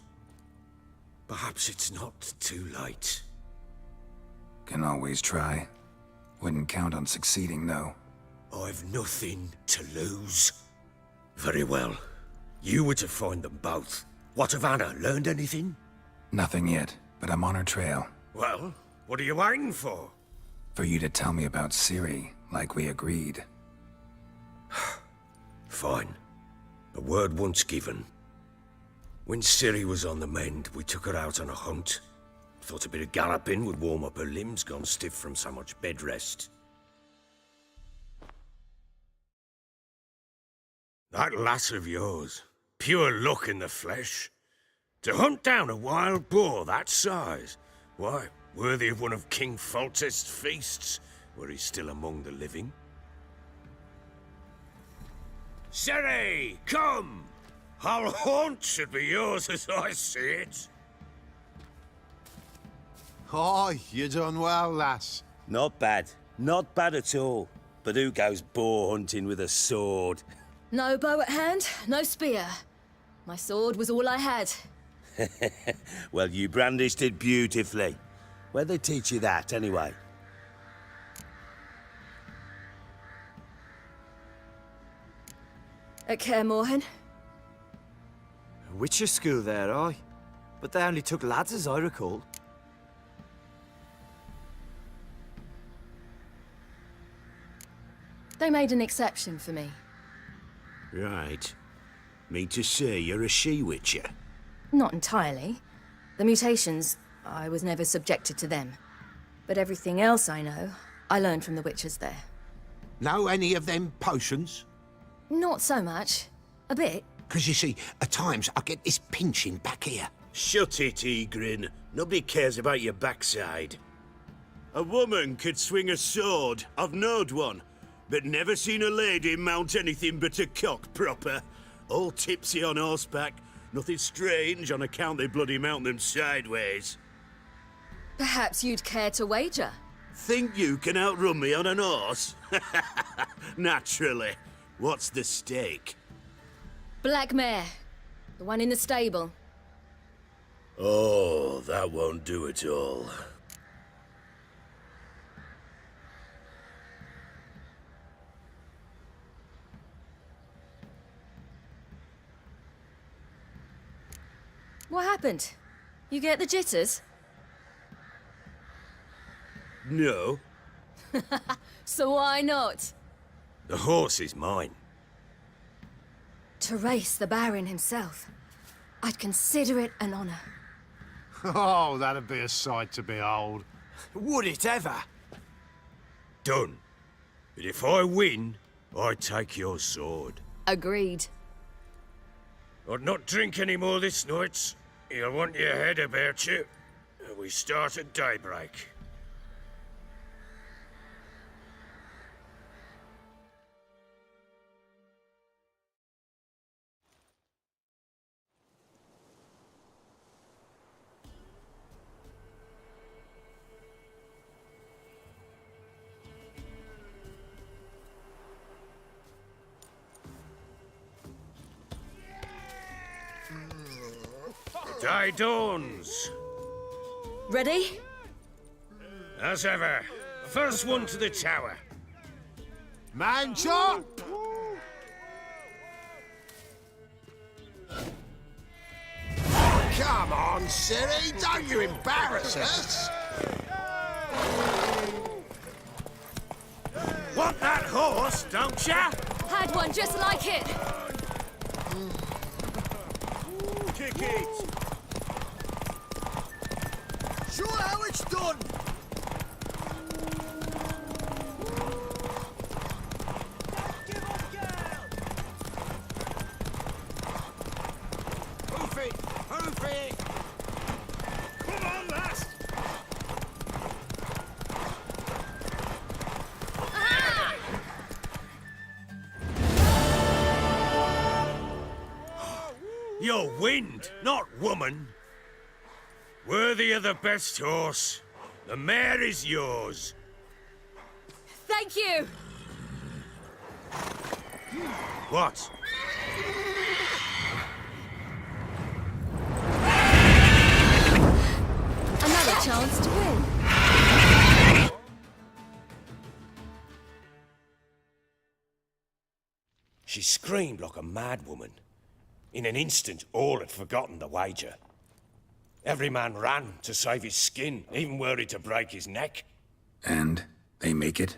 perhaps it's not too late. Can always try. Wouldn't count on succeeding, though. I've nothing to lose. Very well. You were to find them both. What of Anna? Learned anything? Nothing yet, but I'm on her trail. Well, what are you waiting for? For you to tell me about Ciri, like we agreed. Fine. A word once given. When Ciri was on the mend, we took her out on a hunt. Thought a bit of galloping would warm up her limbs gone stiff from so much bed rest. That lass of yours, pure luck in the flesh. To hunt down a wild boar that size, why, worthy of one of King Foltest's feasts, were he still among the living. Ciri, come! Whole haunt should be yours as I see it. Oh, you done well, lass. Not bad. Not bad at all. But who goes boar hunting with a sword? No bow at hand, no spear. My sword was all I had. Well, you brandished it beautifully. Where'd they teach you that, anyway? At Kaer Morhen. Witcher school there, aye. But they only took lads, as I recall. They made an exception for me. Right. Mean to say you're a she-witcher? Not entirely. The mutations, I was never subjected to them. But everything else I know, I learned from the witchers there. Know any of them potions? Not so much. A bit. Because you see, at times I get this pinching back here. Shut it, Egrin. Nobody cares about your backside. A woman could swing a sword. I've knowed one. But never seen a lady mount anything but a cock proper. All tipsy on horseback. Nothing strange on account they bloody mount them sideways. Perhaps you'd care to wager? Think you can outrun me on an horse? Naturally. What's the stake? Black mare. The one in the stable. Oh, that won't do at all. What happened? You get the jitters? No. So why not? The horse is mine. To race the Baron himself. I'd consider it an honor. Oh, that'd be a sight to behold. Would it ever? Done. But if I win, I take your sword. Agreed. I'd not drink any more this night. You'll want your head about you. We start at daybreak. Day dawns. Ready? As ever. First one to the tower. Man chop! Come on, Siri, don't you embarrass us! Want that horse, don't ya? Had one just like it. Kick it! Show how it's done! Hoof it! Hoof it! Come on, lass! You're wind, not woman. Worthy of the best horse. The mare is yours. Thank you. What? Another chance to win. She screamed like a mad woman. In an instant, all had forgotten the wager. Every man ran to save his skin, even were he to break his neck. And they make it?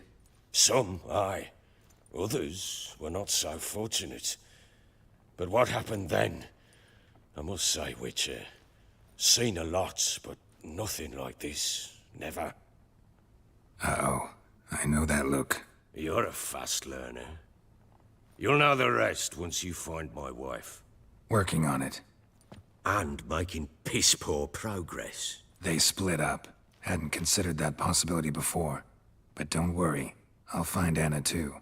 Some, aye. Others were not so fortunate. But what happened then? I must say, Witcher, seen a lot, but nothing like this. Never. Uh-oh. I know that look. You're a fast learner. You'll know the rest once you find my wife. Working on it. And making piss-poor progress. They split up. Hadn't considered that possibility before. But don't worry. I'll find Anna too.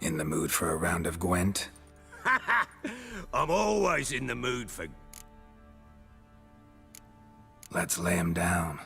In the mood for a round of Gwent? I'm always in the mood for Let's lay him down.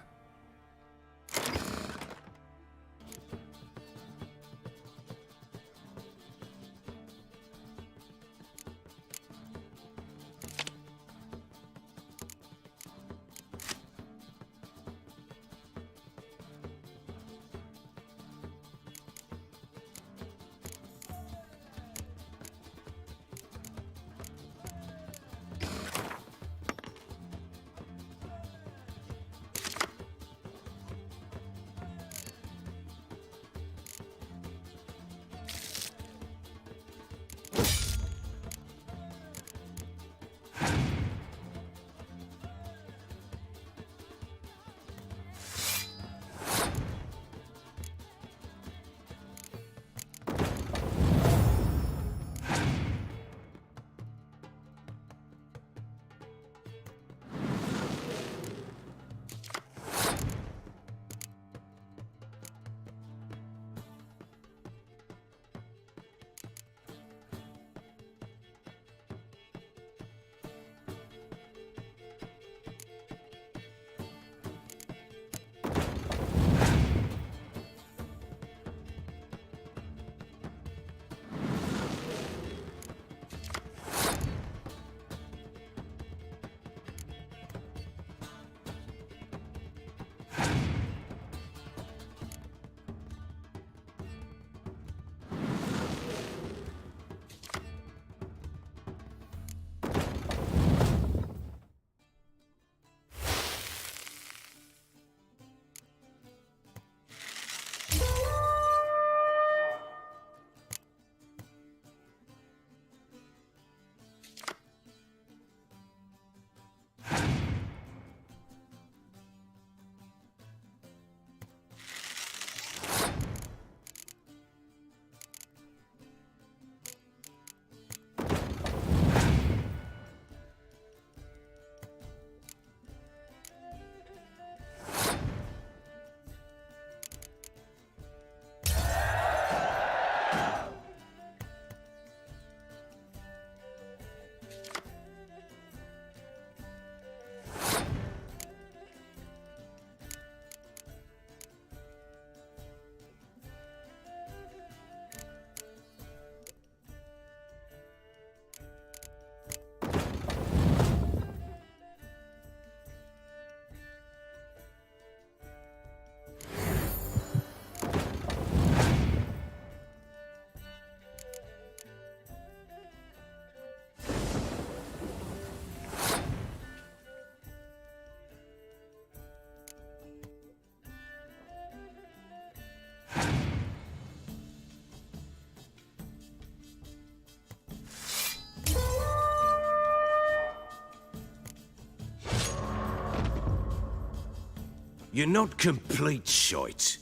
You're not complete shite,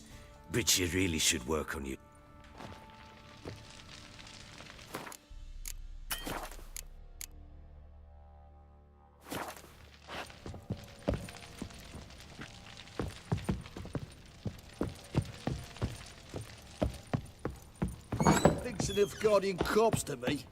but you really should work on your... Thinks enough guardian corpse to me.